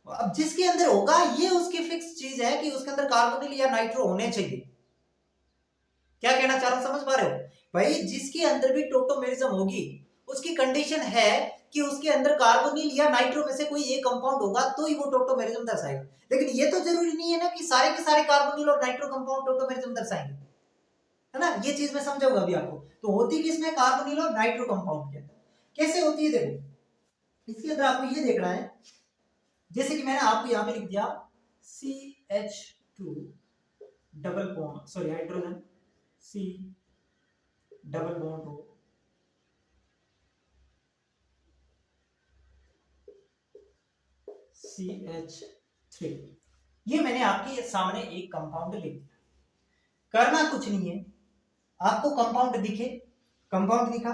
अब जिसके अंदर होगा ये उसकी फिक्स चीज है कि उसके अंदर कार्बोनिल या नाइट्रो होने चाहिए। क्या कहना चाह रहा हूं, समझ पा रहे हो भाई, जिसके अंदर भी टोटोमेरिज्म होगी उसकी कंडीशन है कि उसके अंदर कार्बोनिल या नाइट्रो में से कोई एक कंपाउंड होगा तो ही वो टोटोमेरिज्म दर्शाएगा। लेकिन ये तो जरूरी नहीं है ना कि सारे के सारे कार्बोनिल और नाइट्रो कंपाउंड टोटोमेरिज्म दर्शाएंगे, है ना, ये चीज मैं समझाऊंगा अभी आपको। तो होती किसमें, कार्बोनिल और नाइट्रो कंपाउंड के अंदर। कैसे होती है देखो, इसके अंदर आपको ये देखना है, जैसे कि मैंने आपको यहां पे लिख दिया CH2 double bond, sorry hydrogen C double bond O, CH3, ये मैंने आपके सामने एक कंपाउंड लिख दिया। करना कुछ नहीं है, आपको कंपाउंड दिखे, कंपाउंड दिखा,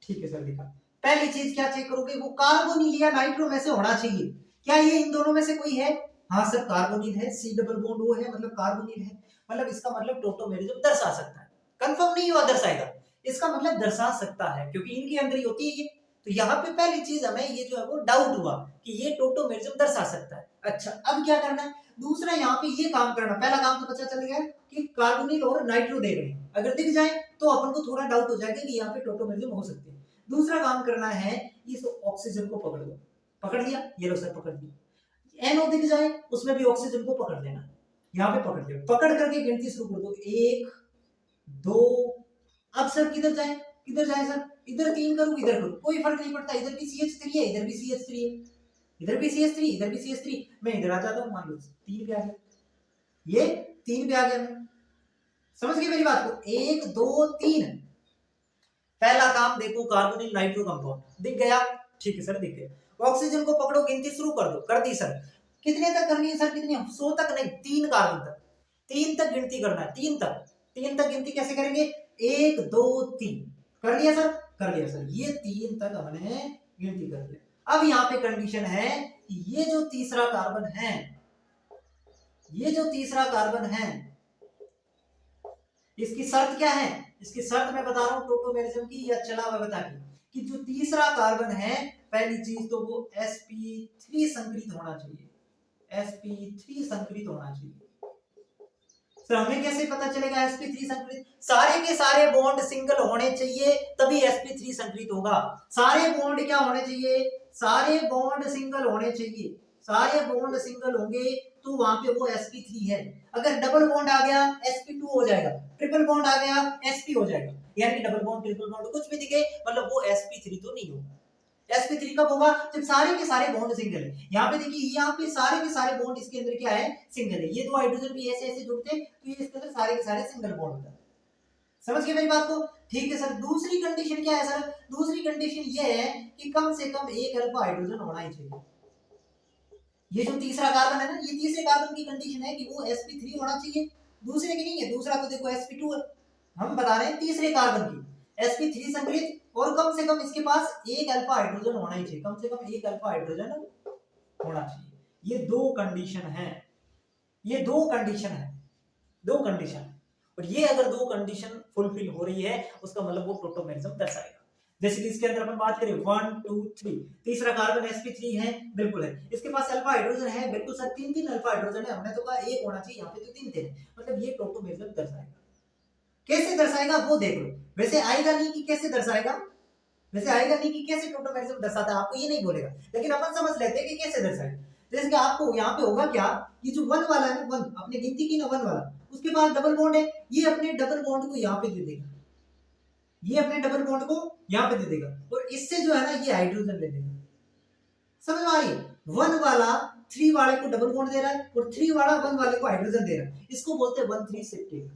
ठीक है सर दिखा, पहली चीज क्या चेक करोगे, वो कार्बोनिल या नाइट्रो में से होना चाहिए। क्या ये इन दोनों में से कोई है, हाँ सर कार्बोनिल है, C डबल बॉन्ड O है, मतलब कार्बोनिल है, मतलब इसका मतलब टोटोमेरिज्म दर्शा सकता है। कंफर्म नहीं हुआ दर्शाएगा, इसका मतलब दर्शा सकता है क्योंकि इनके अंदर ही होती है ये। तो यहाँ पे पहली चीज हमें ये जो है वो डाउट हुआ कि ये टोटोमेरिज्म दर्शा सकता है। अच्छा अब क्या करना है, दूसरा यहाँ पे ये काम करना, पहला काम तो पता चल गया कि कार्बोनिल और नाइट्रो देख रहे हैं, अगर दिख जाए तो अपन को थोड़ा डाउट हो जाएगा कि यहाँ पे टोटोमेरिज्म हो सकती है। दूसरा काम करना है, इस ऑक्सीजन को पकड़ लो, पकड़ लिया, ये लो सर पकड़ लिया, NO दिख जाए उसमें भी ऑक्सीजन को पकड़ लेना, यहाँ पे पकड़ लिया, पकड़ करके गिनती शुरू कर दो, 1 2, अब सर किधर जाए, किधर जाए सर, इधर 3 करूं इधर करूं कोई फर्क नहीं पड़ता, इधर भी CH3 है इधर भी CH3 है, इधर भी CH3 इधर भी CH3, मैं इधर आ जाता हूं, मान लो 3 पे आ गया, ये 3 पे आ गया, मैं समझ गए मेरी बात को, 1 2 3। पहला काम देखो कार्बोनिल नाइट्रो कंपाउंड दिख गया, ठीक है सर दिख गया, ऑक्सीजन को पकड़ो गिनती शुरू कर दो, कर दी सर, कितने तक करनी है सर, कितनी, 100 तक नहीं 3 कार्बन तक, 3 तक गिनती करना है, 3 तक, 3 तक गिनती कैसे करेंगे, 1 2 3, कर लिया सर, कर लिया सर, ये 3 तक हमने गिनती कर लिया। अब यहाँ पे कंडीशन है कि ये जो तीसरा कार्बन है, ये जो तीसरा कार्बन है इसकी शर्त क्या है, इसकी शर्त मैं बता रहा हूं टोटोमेरिज्म की या चला वैवता की, कि जो तीसरा कार्बन है पहली चीज तो वो sp3 संकरित होना चाहिए, sp3 संकरित होना चाहिए। सर हमें कैसे पता चलेगा sp3 संकरित, सारे के सारे बॉन्ड सिंगल होने चाहिए तभी sp3 संकरित होगा। सारे बॉन्ड क्या होने चाहिए, सारे बॉन्ड सिंगल होने चाहिए, सारे बॉन्ड सिंगल होंगे तो वहां पे वो sp3 है। अगर डबल बॉन्ड आ गया sp2 हो जाएगा, ट्रिपल बॉन्ड आ गया sp हो जाएगा, यानी कि डबल बॉन्ड ट्रिपल बॉन्ड कुछ भी दिखे मतलब वो sp3 तो नहीं होगा। sp3 कब होगा, जब सारे के सारे बॉन्ड सिंगल है। यहाँ पे देखिए यहाँ पे सारे के सारे बॉन्ड इसके अंदर क्या है, सिंगल है, ये दो हाइड्रोजन भी ऐसे ऐसे जुड़ते हैं तो ये इसके अंदर सारे के सारे सिंगल बॉन्ड होता है। समझ गए मेरी बात को, ठीक है सर। दूसरी कंडीशन क्या है सर, दूसरी कंडीशन ये है कि कम से कम एक अल्फा हाइड्रोजन होना ही चाहिए। ये जो तीसरा कार्बन है ना, ये तीसरे कार्बन की कंडीशन है कि वो sp3 होना चाहिए, दूसरे की नहीं है, दूसरा तो देखो sp2 है, हम बता रहे हैं तीसरे कार्बन की sp3 संकलित और कम से कम इसके पास एक अल्फा हाइड्रोजन होना ही चाहिए, कम से कम एक अल्फा हाइड्रोजन होना चाहिए। ये दो कंडीशन है, ये दो कंडीशन है, दो कंडीशन। और ये अगर दो कंडीशन फुलफिल हो रही है उसका मतलब वो टोटोमेरिज्म दर्शाएगा। जैसे कि इसके अंदर अपन बात करें 1 2 3, तीसरा कार्बन sp3 है, बिल्कुल है। इसके पास अल्फा हाइड्रोजन है, बिल्कुल सर, तीन तीन अल्फा हाइड्रोजन है, हमने तो कहा एक होना चाहिए, यहाँ पे तो तीन थे, मतलब ये टोटोमेरिज्म दर्शाएगा। कैसे दर्शाएगा वो देख लो। वैसे आएगा नहीं कि कैसे दर्शाएगा, वैसे आएगा नहीं कि कैसे टोटोमेरिज्म दर्शाता है, आपको ये नहीं बोलेगा, लेकिन अपन समझ लेते हैं कि कैसे दर्शाएगा। जैसे कि आपको यहाँ पे होगा क्या, ये जो वन वाला है, वन अपने गिनती की ना, वन वाला, उसके पास डबल बॉन्ड है, ये अपने डबल बॉन्ड को यहाँ पे दे देगा, ये अपने डबल बॉन्ड को यहाँ पे दे देगा, और इससे जो है ना ये हाइड्रोजन ले लेगा। समझ में आ रही है? वन वाला थ्री वाले को डबल बॉन्ड दे रहा है और थ्री वाला वन वाले को हाइड्रोजन दे रहा है, इसको बोलते हैं 1 3 शिफ्टिंग,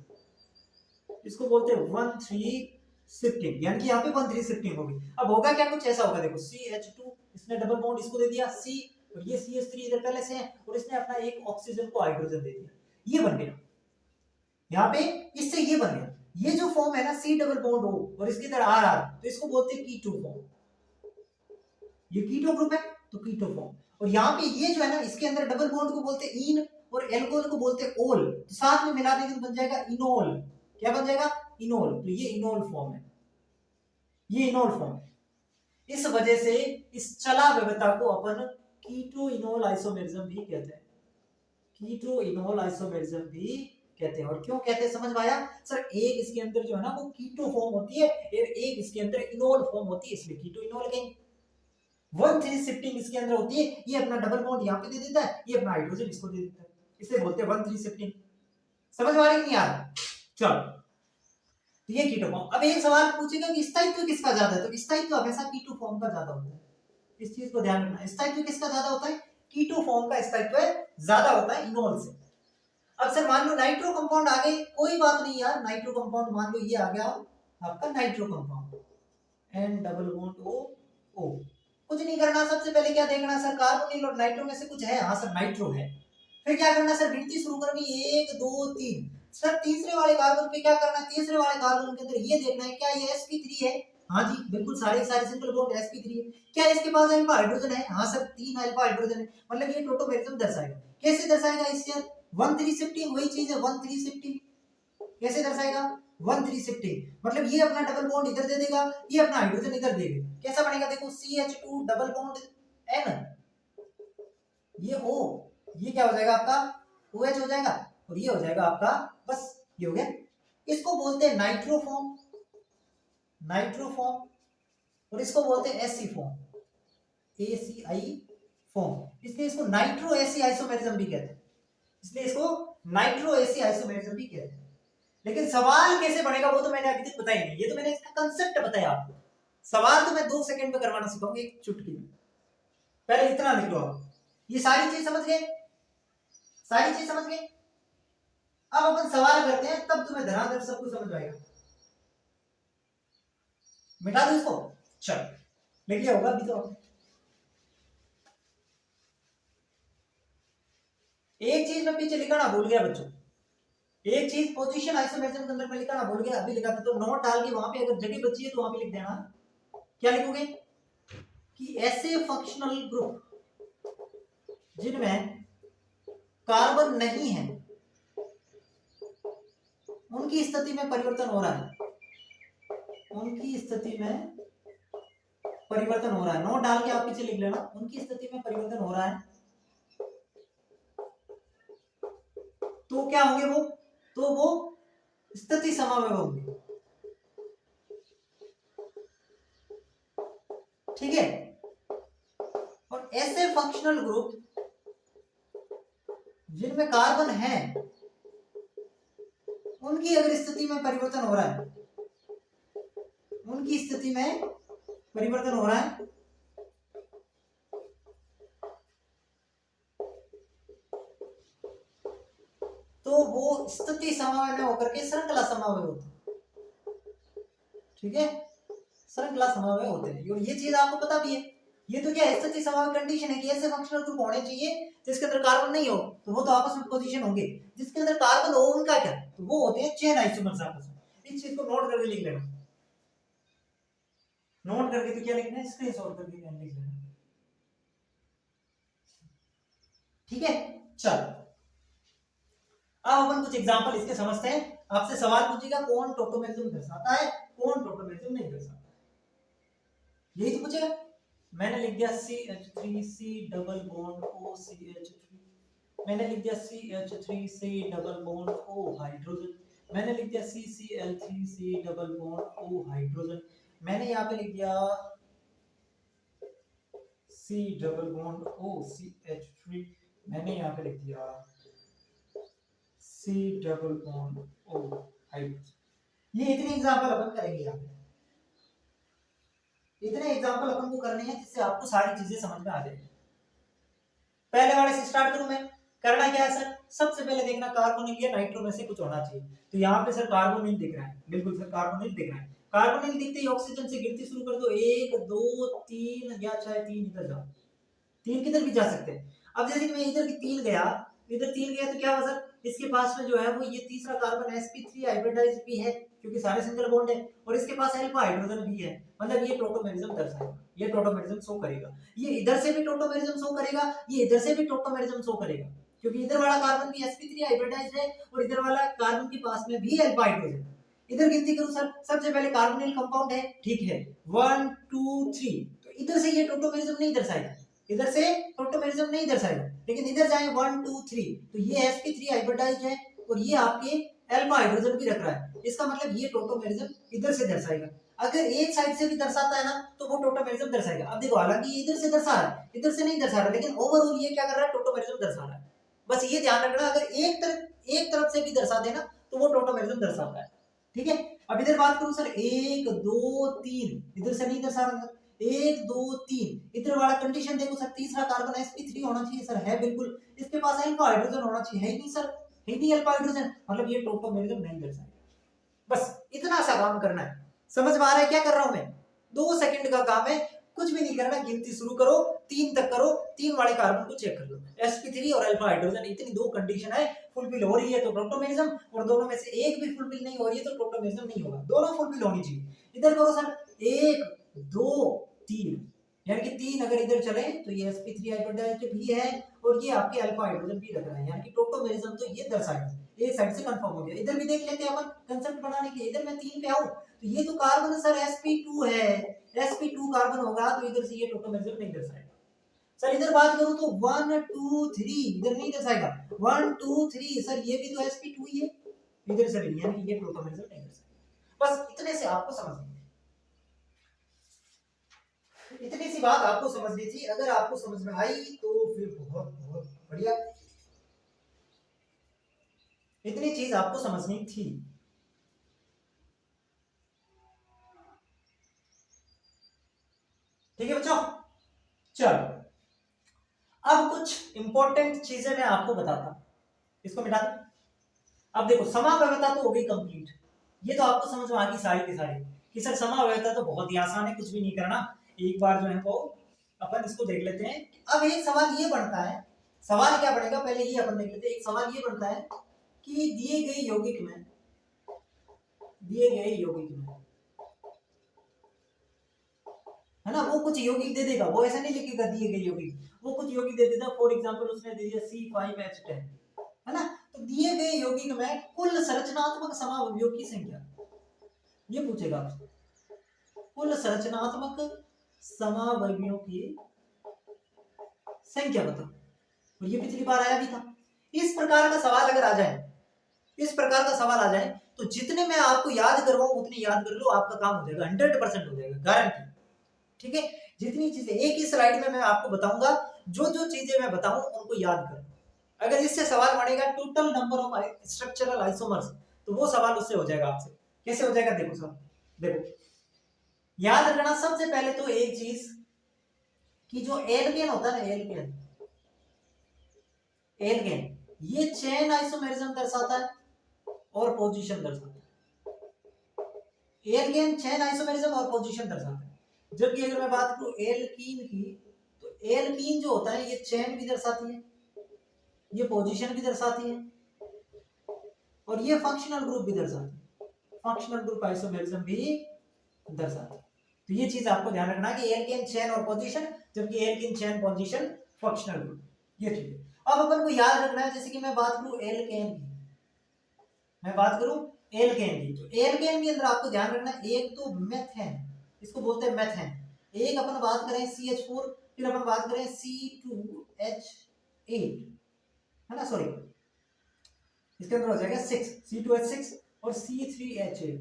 इसको बोलते हैं 1 3 शिफ्टिंग, यानी कि यहाँ पे 1 3 शिफ्टिंग होगी। अब होगा क्या, कुछ ऐसा होगा, देखो CH2 इसने डबल बॉन्ड इसको दे दिया C, और ये CH3 इधर पहले से है, और इसने अपना एक ऑक्सीजन को हाइड्रोजन दे दिया, ये बन गया यहाँ पे, इससे ये बन गया। ये जो फॉर्म है ना C डबल बॉन्ड O और इसकी तरह R, तो इसको बोलते हैं कीटो फॉर्म, ये कीटो ग्रुप है तो कीटो फॉर्म। और यहाँ पे ये जो है ना, इसके अंदर डबल बॉन्ड को बोलते हैं इन और एल्कोहल को बोलते हैं ओल, तो साथ में मिला देंगे तो बन जाएगा इनोल। क्या बन जाएगा, इनोल। तो ये इनोल फॉर्म है, ये इनोल फॉर्म है। इस वजह से इस चला विविधता को अपन कीटो इनोल आइसोमेरिज्म भी कहते हैं, कीटो इनोल आइसोमेरिज्म भी कहते हैं। और क्यों कहते हैं समझ में आया सर, एक इसके अंदर जो है ना वो कीटो फॉर्म होती है और एक इसके अंदर इनोल फॉर्म होती है, इसलिए कीटो इनोल कहेंगे। 1 3 शिफ्टिंग इसके अंदर होती है, ये अपना डबल बॉन्ड यहाँ पे दे देता है, ये अपना हाइड्रोजन इसको दे देता है, इसे बोलते हैं 1 3 शिफ्टिंग। समझ में आ रही कि नहीं आ रहा? चलो, तो ये कीटो फॉर्म। अब एक सवाल पूछेगा कि स्थायित्व किसका ज्यादा है, तो स्थायित्व हमेशा कीटो फॉर्म का ज्यादा होता है, इस चीज को ध्यान रखना। स्थायित्व किसका ज्यादा होता है, कीटो फॉर्म का स्थायित्व ज्यादा होता है इनोल से। अब सर मान लो नाइट्रो कंपाउंड आ गए, कोई बात नहीं यार, नाइट्रो कंपाउंड मान लो ये आ गया आपका nitro compound, N double bond O, कुछ नहीं करना, सबसे पहले क्या देखना सर, कार्बोनिल और नाइट्रो में से कुछ है, हाँ सर नाइट्रो है। फिर क्या करना सर, गिनती शुरू करनी, 1 2 3। सर तीसरे वाले कार्बन पे क्या करना है, तीसरे वाले कार्बन के अंदर ये देखना है क्या ये sp3 है, हाँ जी बिल्कुल, सारे सारे सिंगल बॉन्ड sp3 है। क्या इसके पास अल्फा हाइड्रोजन है, हाँ सर 3 अल्फा हाइड्रोजन है, मतलब ये टोटोमेरिज्म दर्शाएगा। कैसे दर्शाएगा इससे, 1 3 शिफ्टिंग, वही चीज है 1 3 शिफ्टिंग। कैसे दर्शाएगा, 1 3 शिफ्टिंग, मतलब ये अपना डबल बॉन्ड इधर दे देगा, ये अपना हाइड्रोजन इधर देगा। कैसा बनेगा, देखो CH2 डबल बॉन्ड N, ये O, ये क्या हो जाएगा आपका OH हो जाएगा, और ये हो जाएगा आपका, बस ये हो गया। इसको बोलते हैं नाइट्रो फॉर्म, नाइट्रो फॉर्म, और इसको बोलते हैं एसी फॉर्म, ACI फॉर्म। इसलिए इसको नाइट्रो एसी आइसोमेरिज्म भी कहते हैं, इसलिए इसको नाइट्रो एसी आइसोमेरिज्म भी कहते हैं। लेकिन सवाल कैसे बनेगा वो तो मैंने अभी तक बताया नहीं, ये तो मैंने इसका कंसेप्ट बताया आपको। सवाल तो मैं 2 सेकंड में करवाना सिखाऊंगा, एक चुटकी में। पहले इतना लिख लो आप, ये सारी चीज समझ गए, सारी चीज समझ गए। अब अपन सवाल करते हैं, तब तुम्हें धनाधन सब कुछ समझ आएगा। मिटा दो इसको, चल लिख लिया होगा अभी तो। एक चीज मैं पीछे लिखाना भूल गया बच्चों, एक चीज पोजीशन आइसोमेरिज्म के अंदर मैं लिखाना भूल गया, अभी लिखा था, तो नोट डाल के वहां पे अगर जगह बची है तो वहां पे लिख देना। क्या लिखोगे कि ऐसे फंक्शनल ग्रुप जिनमें कार्बन नहीं है उनकी स्थिति में परिवर्तन हो रहा है, उनकी स्थिति में परिवर्तन हो रहा है। नोट डाल के आप पीछे लिख लेना, उनकी स्थिति में परिवर्तन हो रहा है, तो क्या होंगे वो, तो वो स्थिति समन्वय होंगे। ठीक है, और ऐसे फंक्शनल ग्रुप जिनमें कार्बन है उनकी अगर स्थिति में परिवर्तन हो रहा है, उनकी स्थिति में परिवर्तन हो रहा है, तो वो स्थिति समन्वय होकर के श्रृंखला समन्वय होता है। ठीक है, श्रृंखला समन्वय होते हैं, और ये चीज आपको पता भी है। ये तो क्या है, स्थिति समन्वय कंडीशन है कि ऐसे फंक्शनल ग्रुप होने चाहिए जिसके अंदर कार्बन नहीं हो, तो वो तो आपस में पोजीशन होंगे। जिसके अंदर कार्बन हो उनका क्या, तो वो होते हैं चेन आइसोमर्स आपस में। इस चीज को नोट करके लिख लेना। नोट करके तो क्या लिखना है, स्क्रीनशॉट करके पेन लिख लेना। ठीक है, चलो अब अपन कुछ एग्जांपल इसके समझते हैं। आपसे सवाल पूछेगा कौन टोटोमेरिज्म दर्शाता है, कौन टोटोमेरिज्म नहीं दर्शाता, यही तो पूछेगा। मैंने लिख दिया CH3C डबल बॉन्ड OCH3, मैंने लिख दिया CH3C double bond O hydrogen, मैंने लिख दिया CCl3C double bond O hydrogen, मैंने यहाँ पे लिख दिया C डबल बॉन्ड OCH3, मैंने यहाँ पे लिख दिया C double bond O hydrogen. ये इतने एग्जांपल अपन करेंगे यहाँ पे, इतने एग्जांपल अपन को करने हैं जिससे आपको सारी चीजें समझ में आ जाएगी। पहले वाले से स्टार्ट करूं मैं। करना क्या है सर, सबसे पहले देखना कार्बोनिल या नाइट्रो में से कुछ होना चाहिए। तो यहाँ पे सर कार्बोनिल दिख रहा है, बिल्कुल सर कार्बोनिल दिख रहा है। कार्बोनिल दिखते ही ऑक्सीजन से गिनती शुरू कर दो, 1 2 3, या चाहे 3 इधर जाओ, 3 किधर भी जा सकते हैं। अब जैसे कि मैं इधर की 3 गया, इधर 3 गया तो क्या हुआ सर, इसके पास में जो है वो ये तीसरा कार्बन sp3 हाइब्रिडाइज्ड भी है क्योंकि सारे सिंगल बॉन्ड है, और इसके पास अल्फा हाइड्रोजन भी है, मतलब ये टोटोमेरिज्म दर्शाएगा, ये टोटोमेरिज्म शो करेगा। ये इधर से भी टोटोमेरिज्म शो करेगा, ये इधर से भी टोटोमेरिज्म शो करेगा, क्योंकि इधर वाला कार्बन भी sp3 हाइब्रिडाइज्ड है और इधर वाला कार्बन के पास में भी अल्फा हाइड्रोजन। इधर गिनती करूं सर, सबसे पहले कार्बोनिल कंपाउंड है, ठीक है, 1 2 3, तो इधर से ये टोटोमेरिज्म नहीं दर्शाएगा, इधर से टोटोमेरिज्म नहीं दर्शाएगा, लेकिन इधर जाए 1 2 3 तो ये sp3 हाइब्रिडाइज्ड है और ये आपके अल्फा हाइड्रोजन भी रख रहा है, इसका मतलब ये टोटोमेरिज्म इधर से दर्शाएगा। अगर एक साइड से भी दर्शाता है ना तो वो टोटोमेरिज्म दर्शाएगा। अब देखो हालांकि ये इधर से दर्शा रहा है, इधर से नहीं दर्शा रहा, लेकिन ओवरऑल ये क्या कर रहा है, टोटोमेरिज्म दर्शा रहा है। बस ये ध्यान रखना, अगर एक तरफ से भी दर्शा देना तो वो टोटोमेरिज्म दर्शाता है, ठीक है। अब इधर बात करूं सर, 1 2 3, इधर से नहीं दर्शा रहा, 1 2 3, इधर वाला कंडीशन देखो सर, तीसरा कार्बन sp3 होना चाहिए सर, है बिल्कुल, इसके पास अल्फा हाइड्रोजन होना चाहिए, है ही नहीं सर, है ही नहीं अल्फा हाइड्रोजन, मतलब ये टोटोमेरिज्म नहीं दर्शाएगा। बस इतना सा काम करना है, समझ में आ रहा है क्या कर रहा हूं मैं? 2 सेकंड का काम है, कुछ भी नहीं करना, गिनती शुरू करो, 3 तक करो, 3 वाले कार्बन को चेक कर लो, sp3 और अल्फा हाइड्रोजन, इतनी 2 कंडीशन है, फुलफिल हो रही है तो टोटोमेरिज्म, और दोनों में से एक भी फुलफिल नहीं हो रही है तो टोटोमेरिज्म नहीं होगा, दोनों फुलफिल होनी चाहिए। इधर करो सर, 1 2 3, यानी कि 3 अगर इधर चले तो ये sp3 हाइब्रिडाइज्ड भी है और ये आपके अल्फा हाइड्रोजन भी लग रहा है, यानी कि टोटोमेरिज्म तो ये दर्शाएगा। एक साइड से कंफर्म हो गया। इधर भी देख लेते हैं अपन कंसेप्ट बनाने के लिए, इधर मैं 3 पे आऊं तो ये तो कार्बन सर sp2 है, sp2 कार्बन होगा तो इधर से ये टोटोमेरिज्म नहीं दर्शाएगा। सर इधर बात करूं तो 1 2 3, इधर नहीं दर्शाएगा, 1 2 3, सर ये भी तो sp2 ही है, इधर से नहीं, यानी कि ये टोटोमेरिज्म नहीं दर्शाएगा। बस इतने से आपको समझना, इतनी सी बात आपको समझनी थी। अगर आपको समझ में आई तो फिर बहुत बहुत बढ़िया, इतनी चीज आपको समझनी थी। ठीक है बच्चों, चलो अब कुछ इंपॉर्टेंट चीजें मैं आपको बताता हूं, इसको मिटा दो। अब देखो समावयवता तो हो गई कंप्लीट, ये तो आपको समझ में आ गई सारी की सारी कि सर समावयवता तो बहुत ही आसान है, कुछ भी नहीं करना, एक बार जो है वो अपन इसको देख लेते हैं। अब एक सवाल ये बनता है, सवाल क्या बनेगा पहले ये अपन देख लेते हैं। एक सवाल ये बनता है कि दिए गए यौगिक में है ना, वो कुछ यौगिक दे देगा, वो ऐसा नहीं लिखेगा दिए गए यौगिक, वो कुछ यौगिक दे देगा। फॉर एग्जांपल उसने दे दिया C5H10, है ना, तो दिए गए यौगिक में कुल संरचनात्मक समावयवों की संख्या, ये पूछेगा आपसे, कुल संरचनात्मक समावयवों की संख्या बताओ, और ये पिछली बार आया भी था। इस प्रकार का सवाल अगर आ जाए, इस प्रकार का सवाल आ जाए तो जितने मैं आपको याद करवाऊं उतने याद कर लो, आपका काम हो जाएगा, 100% हो जाएगा, गारंटी। ठीक है, जितनी चीजें एक ही स्लाइड में मैं आपको बताऊंगा, जो जो चीजें मैं बताऊं उनको याद करो। अगर इससे सवाल बनेगा total number of structural isomers, तो वो सवाल उससे हो जाएगा आपसे। कैसे हो जाएगा देखो सर, देखो याद रखना सबसे पहले तो एक चीज कि जो एल्केन होता है ना, एल्केन ये चेन आइसोमेरिज्म दर्शाता है और पोजीशन दर्शाता है। एल्केन चेन आइसोमेरिज्म और पोजीशन दर्शाता है। जबकि अगर मैं बात करूं एल्कीन की, तो एल्कीन जो होता है ये चेन भी दर्शाती है, ये पोजीशन भी दर्शाती है, और ये फंक्शनल ग्रुप भी दर्शाती है, फंक्शनल ग्रुप आइसोमेरिज्म भी दर्शाती है। तो ये चीज आपको ध्यान रखना कि एल्केन चेन और पोजीशन, जबकि alkane chain position functional group, ये ठीक है। अब अपन को याद रखना है, जैसे कि मैं बात करूं एल्केन की, मैं बात करूं एल्केन की, तो एल्केन के अंदर आपको ध्यान रखना है, एक तो मेथेन, इसको बोलते हैं मेथेन, एक अपन बात करें CH4, फिर अपन बात करें C2H8, है ना, सॉरी इसके अंदर हो जाएगा 6 C2H6 और C3H8,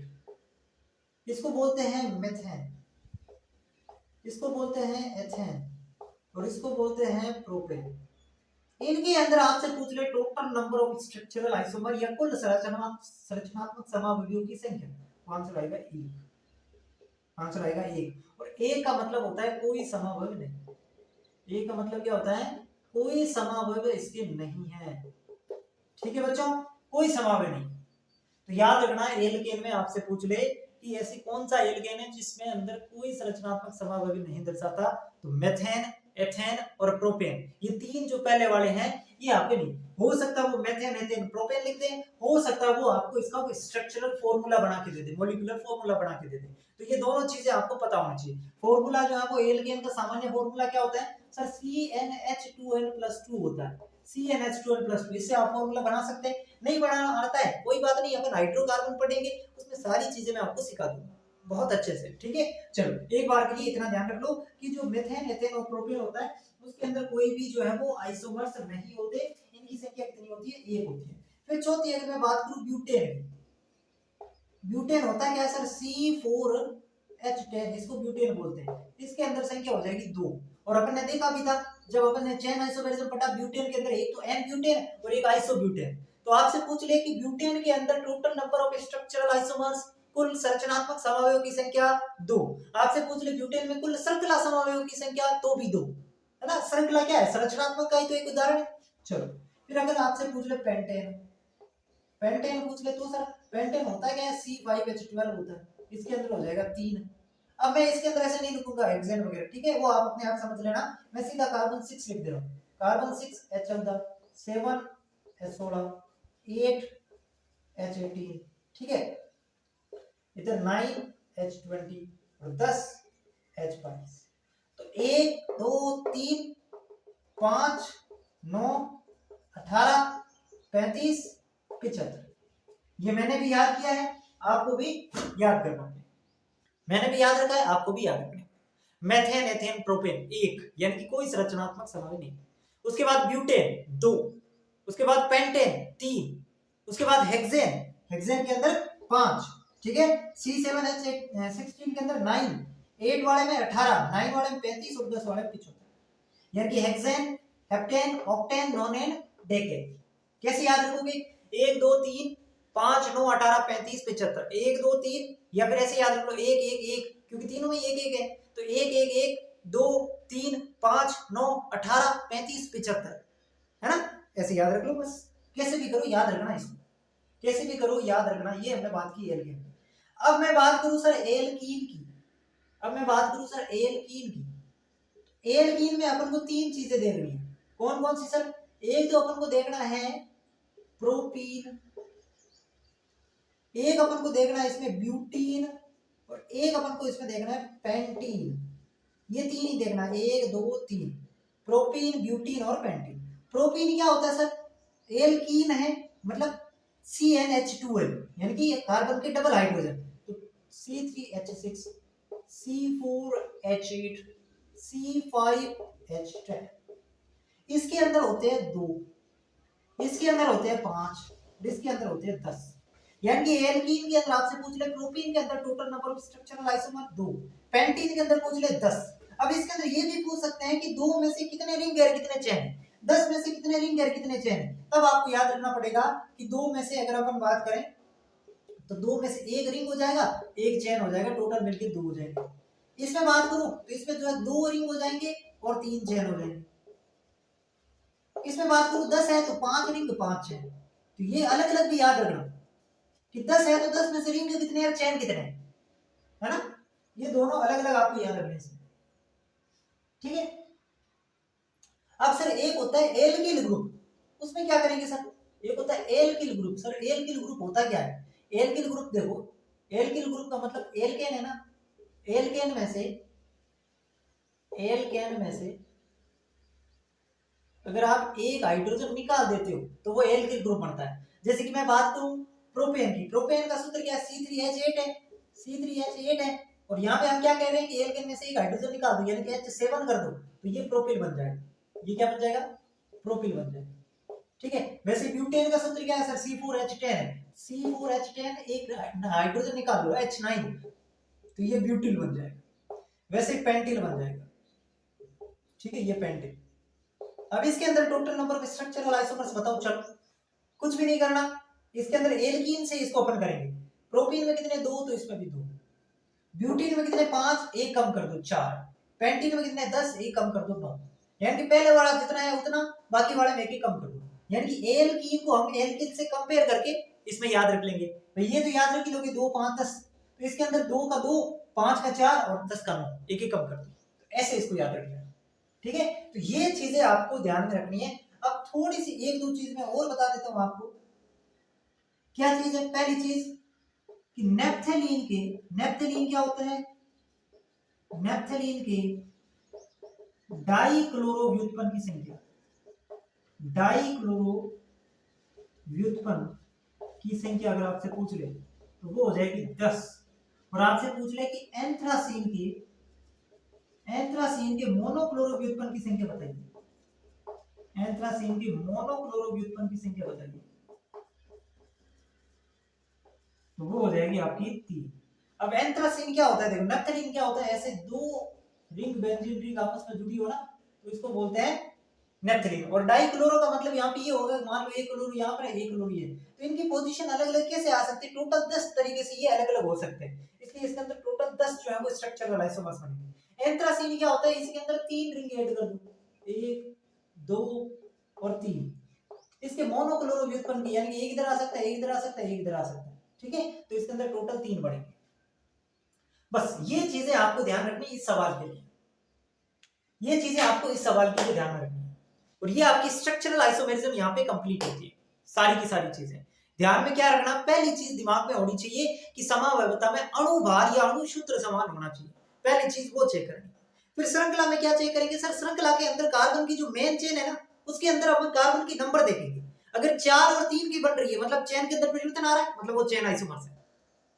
इसको बोलते हैं मेथेन, इसको बोलते हैं एथेन और इसको बोलते हैं प्रोपेन। इनके अंदर आपसे पूछ ले total number of structural isomer या कुल संरचनात्मक समावयवों की संख्या, तो आंसर आएगा 1, आंसर आएगा 1। और 1 का मतलब होता है कोई समावयव नहीं, 1 का मतलब क्या होता है, कोई समावयव इसके नहीं है, ठीक है बच्चों, कोई समावयव नहीं। तो याद रखना एल्केन में आपसे पूछ ले कि ऐसी कौन सा एल्केन है जिसमें अंदर कोई संरचनात्मक समावयव नहीं दर्शाता, तो मेथेन, एथेन और प्रोपेन, ये तीन जो पहले वाले हैं ये आपके नहीं हो सकता, वो मेथेन एथेन प्रोपेन लिख दें, हो सकता है वो आपको इसका कोई स्ट्रक्चरल फॉर्मूला बना के दे दे, मॉलिक्यूलर फॉर्मूला बना के दे दे। तो ये दोनों चीजें आपको पता होनी चाहिए। फॉर्मूला जो है वो एल्केन का सामान्य फॉर्मूला क्या होता है सर, CnH2n+2 होता है, CnH2n+2, इससे आप फॉर्मूला बना सकते हैं, नहीं बनाना आता है कोई बात नहीं, अपन हाइड्रोकार्बन पढ़ेंगे उसमें सारी चीजें मैं आपको सिखा दूंगा बहुत अच्छे से, ठीक है। चलो एक बार के लिए इतना ध्यान रख लो कि जो मेथेन एथेन और प्रोपेन होता है उसके अंदर कोई भी जो है वो आइसोमर्स नहीं होते, इनकी संख्या कितनी होती है, 1 होती है। फिर चौथी अगर मैं बात करूं ब्यूटेन, ब्यूटेन होता है क्या सर, C4H10, इसको ब्यूटेन बोलते हैं, इसके अंदर संख्या हो जाएगी 2। और अपन ने देखा भी था जब अपन ने चेन आइसोमेरिज्म पढ़ा, ब्यूटेन के अंदर एक तो एन ब्यूटेन और एक आइसोब्यूटेन। तो आपसे पूछ ले कि ब्यूटेन के अंदर total number of structural isomers, कुल संरचनात्मक समावयवों की संख्या 2। आपसे पूछ ले ब्यूटेन में कुल श्रृंखला समावयवों की संख्या, तो भी 2, है ना। श्रृंखला क्या है, संरचनात्मक का ही तो एक उदाहरण है। चलो फिर अगर आपसे पूछ ले पेंटेन, पेंटेन पूछ ले तो सर पेंटेन होता है क्या है, C5H12 होता है, इसके अंदर हो जाएगा 3। अब मैं इसके अंदर ऐसे नहीं लिखूंगा हेक्सेन वगैरह, ठीक है, वो आप अपने आप समझ लेना, मैं सीधा कार्बन 6 लिख दे रहा हूं, कार्बन 6H14, 7H16, 8H18, ठीक है, इधर 9H20 और 10H22। तो 1 2 3 5 9 18 35 75, ये मैंने भी याद किया है, आपको भी याद करना है, मैंने भी याद रखा है, आपको भी याद रखना है। मेथेन एथेन प्रोपेन 1, यानी कि कोई संरचनात्मक समावयव नहीं। उसके बाद ब्यूटेन 2, उसके बाद पेंटेन 3, उसके बाद हेक्सेन, हेक्सेन के अंदर 5, ठीक है, C7H16 के अंदर 9, 8 वाले में 18, 9 वाले में 35 और 10 वाले में 75, यानी कि हेक्सेन, हेप्टेन, ऑक्टेन, नोनेन, डेकेन। कैसे याद रखोगे, 1 2 3 5 9 18 35 75, 1 2 3, या फिर ऐसे याद रख लो 1 1 1, क्योंकि तीनों में 1 1 है, तो 1 1 1 2 3 5 9 18 35 75, है ना, ऐसे याद रख लो बस, कैसे भी करो याद रखना, इसको कैसे भी करो याद रखना। ये हमने बात की एल्केन। अब मैं बात करूं सर एल्कीन की, अब मैं बात करूं सर एल्कीन की, एल्कीन में अपन को 3 चीजें देखनी है, कौन कौन सी सर, एक तो अपन को देखना है प्रोपीन, एक अपन को देखना है इसमें ब्यूटीन, और एक अपन को इसमें देखना है पेंटीन। ये 3 ही देखना है, 1 2 3, प्रोपीन ब्यूटीन और पेंटीन। प्रोपीन क्या होता है सर, एल्कीन है, मतलब CnH2n, यानी कि कार्बन के डबल हाइड्रोजन, तो C3H6 C4H8 C5H10, इसके अंदर होते हैं 2, इसके अंदर होते हैं 5, इसके अंदर होते हैं 10, यानी कि एल्कीन के अंदर आपसे पूछ ले प्रोपीन के अंदर total number of structural isomer 2, pentene के अंदर पूछ ले 10। अब इसके अंदर ये भी पूछ सकते हैं कि 2 में से कितने रिंग और कितने चेन है, 10 में से कितने रिंग और कितने चेन है। तब आपको याद रखना पड़ेगा कि 2 में से अगर अपन बात करें तो 2 में से 1 रिंग हो जाएगा, 1 चेन हो जाएगा, टोटल मिलके 2 हो जाएंगे। इसमें बात करूं तो इसमें जो है 2 रिंग हो जाएंगे और 3 चेन हो जाएंगे। इसमें बात करूं 10 है तो 5 रिंग 5 चेन, तो ये अलग अलग भी याद रखना कि 10 है तो 10 में से रिंग कितने और चेन कितने, है ना, ये दोनों अलग अलग आपको याद रखने से, ठीक है। अब सर एक होता है एल्किल ग्रुप, उसमें क्या करेंगे सर, एक होता है alkyl group. Sir alkyl group होता क्या है, एल्किल ग्रुप देखो, एल्किल ग्रुप का मतलब एल्केन है ना, एल्केन में से अगर आप एक हाइड्रोजन निकाल देते हो तो वो एल्किल ग्रुप बनता है। जैसे कि मैं बात करूं प्रोपेन की, प्रोपेन का सूत्र क्या है, C3H8 है, C3H8 है। और यहाँ पे हम क्या कह रहे हैं कि एल्केन में से एक हाइड्रोजन निकाल दो यानी कि H7 कर दो तो ये प्रोपिल बन जाएगा। ये क्या बन जाएगा, प्रोपिल बन जाएगा। ठीक है, वैसे ब्यूटेन का सूत्र क्या है सर, C4H10 है, C4H10 एक हाइड्रोजन निकाल दो H9 तो ये ब्यूटिल बन जाएगा। वैसे पेंटिल बन जाएगा। ठीक है, ये पेंटिल। अब इसके अंदर total number of structural isomers बताओ। चलो कुछ भी नहीं करना, इसके अंदर एल्कीन से इसको ओपन करेंगे। प्रोपीन में कितने, 2 तो इसमें भी 2। ब्यूटीन में कितने, 5, एक कम कर दो 4। पेंटीन में कितने, 10, एक कम कर दो 9। यानी कि पहले वाला जितना है उतना, बाकी वाले में एक कम कर दो। यानी कि एल्कीन को हम एल्किन से कंपेयर करके इसमें याद रख लेंगे। भाई ये तो याद रख लोगे 2, 5, 10, तो इसके अंदर 2 का 2, 5 का 4 और 10 का 9, एक कम कर दो। तो ऐसे इसको याद रखिए। ठीक है, तो ये चीजें आपको ध्यान में रखनी है। अब थोड़ी सी एक दो चीज मैं और बता देता हूं आपको। क्या चीज है, पहली चीज कि नेप्थेलीन क्या होता है, नेप्थेलीन के डाइक्लोरो व्युत्पन्न की संख्या, डाइक्लोरो व्युत्पन्न की संख्या अगर आपसे पूछ ले तो वो हो जाएगी 10। और आपसे पूछ ले कि एंथ्रासीन के मोनोक्लोरो व्युत्पन्न की संख्या बताइए, एंथ्रासीन के मोनोक्लोरो व्युत्पन्न की संख्या बताइए, तो वो हो जाएगी आपकी 3। अब एंथ्रासीन क्या होता है, देखो नेप्थलीन क्या होता है, ऐसे 2 रिंग बेंजीन रिंग आपस में जुड़ी हो ना तो इसको बोलते हैं नेप्थलीन। और डाइक्लोरो का मतलब यहाँ पे ये होगा, मान लो एक क्लोरो यहाँ पर है, एक क्लोरो ये, तो इनकी पोजीशन अलग अलग कैसे आ सकती है, टोटल 10 तरीके से ये अलग अलग हो सकते हैं। इसलिए इसके अंदर टोटल 10 जो है वो स्ट्रक्चरल आइसोमर्स बनेंगे। एंथ्रासीन क्या होता है, इसके अंदर 3 रिंग ऐड कर दो, 1, 2 और 3। इसके मोनोक्लोरो व्युत्पन्न की, यानी कि एक इधर आ सकता है, एक इधर आ सकता है, एक इधर आ सकता है। ठीक है, तो इसके अंदर टोटल 3 बढ़ेंगे। बस ये चीजें आपको ध्यान रखनी इस सवाल के लिए, ये चीजें आपको इस सवाल के लिए ध्यान में रखनी है। और ये आपकी स्ट्रक्चरल आइसोमेरिज्म यहाँ पे कंप्लीट होती है, सारी की सारी चीजें। ध्यान में क्या रखना, पहली चीज दिमाग में होनी चाहिए कि समावयवता में अणुभार या अणुसूत्र समान होना चाहिए, पहली चीज वो चेक करेंगे। फिर श्रृंखला में क्या चेक करेंगे सर, श्रृंखला के अंदर कार्बन की जो मेन चेन है ना उसके अंदर अपन कार्बन की नंबर देखेंगे। अगर 4 और 3 की बन रही है मतलब चेन के अंदर परिवर्तन आ रहा है, मतलब वो चेन आइसोमर्स है।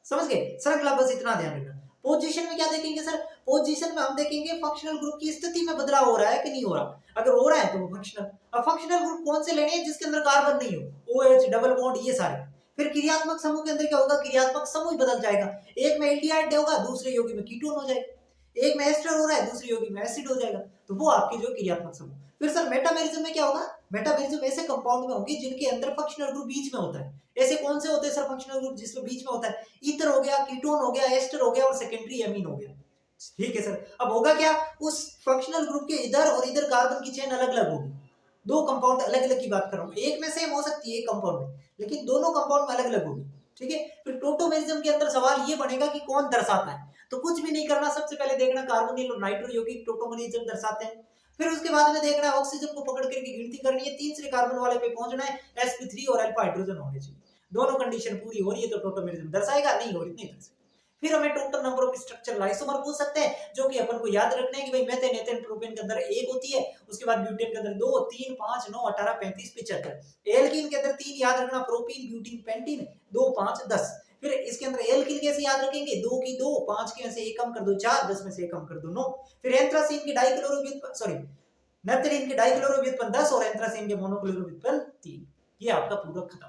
समझ गए, श्रृंखला बस इतना ध्यान रखना। पोजीशन में क्या देखेंगे सर, पोजीशन में हम देखेंगे फंक्शनल ग्रुप की स्थिति में बदलाव हो रहा है कि नहीं हो रहा। अगर हो रहा है तो वो फंक्शनल। अब फंक्शनल ग्रुप कौन से लेने हैं, जिसके अंदर कार्बन नहीं हो, OH डबल बॉन्ड ये सारे। फिर क्रियात्मक समूह के अंदर क्या होगा, क्रियात्मक समूह बदल जाएगा, एक में एल्डिहाइड होगा, दूसरे यौगिक में कीटोन हो जाएगा, एक में एस्टर हो रहा है, दूसरे यौगिक में एसिड हो जाएगा, तो वो आपके जो क्रियात्मक समूह। फिर सर मेटामेरिज्म में क्या होगा, मेटामेरिज्म ऐसे कंपाउंड में होंगे जिनके अंदर फंक्शनल ग्रुप बीच में होता है। ऐसे कौन से होते हैं सर फंक्शनल ग्रुप जिसमें बीच में होता है, ईथर हो गया, कीटोन हो गया, एस्टर हो गया और सेकेंडरी एमीन हो गया। ठीक है सर, अब होगा क्या, उस फंक्शनल ग्रुप के इधर और इधर कार्बन की चेन अलग अलग होगी। 2 कंपाउंड अलग अलग की बात कर रहा हूँ, एक में सेम हो सकती है एक कंपाउंड में, लेकिन दोनों कंपाउंड में अलग अलग होगी। ठीक है, फिर टोटोमेरिज्म के अंदर सवाल ये बनेगा कि कौन दर्शाता है, तो कुछ भी नहीं करना, सबसे पहले देखना कार्बोनिल और नाइट्रो यौगिक टोटोमेरिज्म दर्शाते हैं। फिर उसके बाद में देखना है ऑक्सीजन को पकड़ करके गिनती करनी है, तीसरे कार्बन वाले पे पहुंचना है, sp3 और अल्फा हाइड्रोजन होने चाहिए। दोनों कंडीशन पूरी हो रही है तो टोटोमेरिज्म दर्शाएगा, नहीं हो रही नहीं दर्शाएगा। फिर हमें total number of structural isomer पूछ सकते हैं, जो कि अपन को याद रखना है कि भाई मेथेन एथेन प्रोपेन के अंदर 1 होती है, उसके बाद ब्यूटेन के अंदर 2, 3, 5, 9, 18, 35, 75। एल्कीन के अंदर 3 याद रखना, प्रोपीन, ब्यूटीन, पेंटीन, 2, 5, 10। फिर इसके अंदर एल्कीन कैसे याद रखेंगे, 2 की 2, 5 के में से 1 कम कर दो 4, 10 में से 1 कम कर दो 9। फिर एंथ्रासीन की डाइक्लोरो व्युत्पन्न, सॉरी नेप्थलीन के डाइक्लोरो व्युत्पन्न 10 और एंथ्रासीन के मोनोक्लोरो व्युत्पन्न 3। ये आपका पूरा खत्म।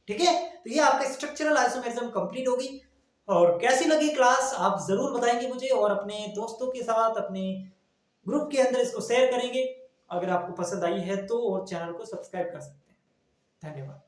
ठीक है, तो ये आपका स्ट्रक्चरल आइसोमेरिज्म कंप्लीट होगी। और कैसी लगी क्लास आप जरूर बताएंगे मुझे, और अपने दोस्तों के साथ अपने ग्रुप के अंदर इसको शेयर करेंगे। अगर आपको पसंद आई है तो, और चैनल को सब्सक्राइब कर सकते हैं। धन्यवाद।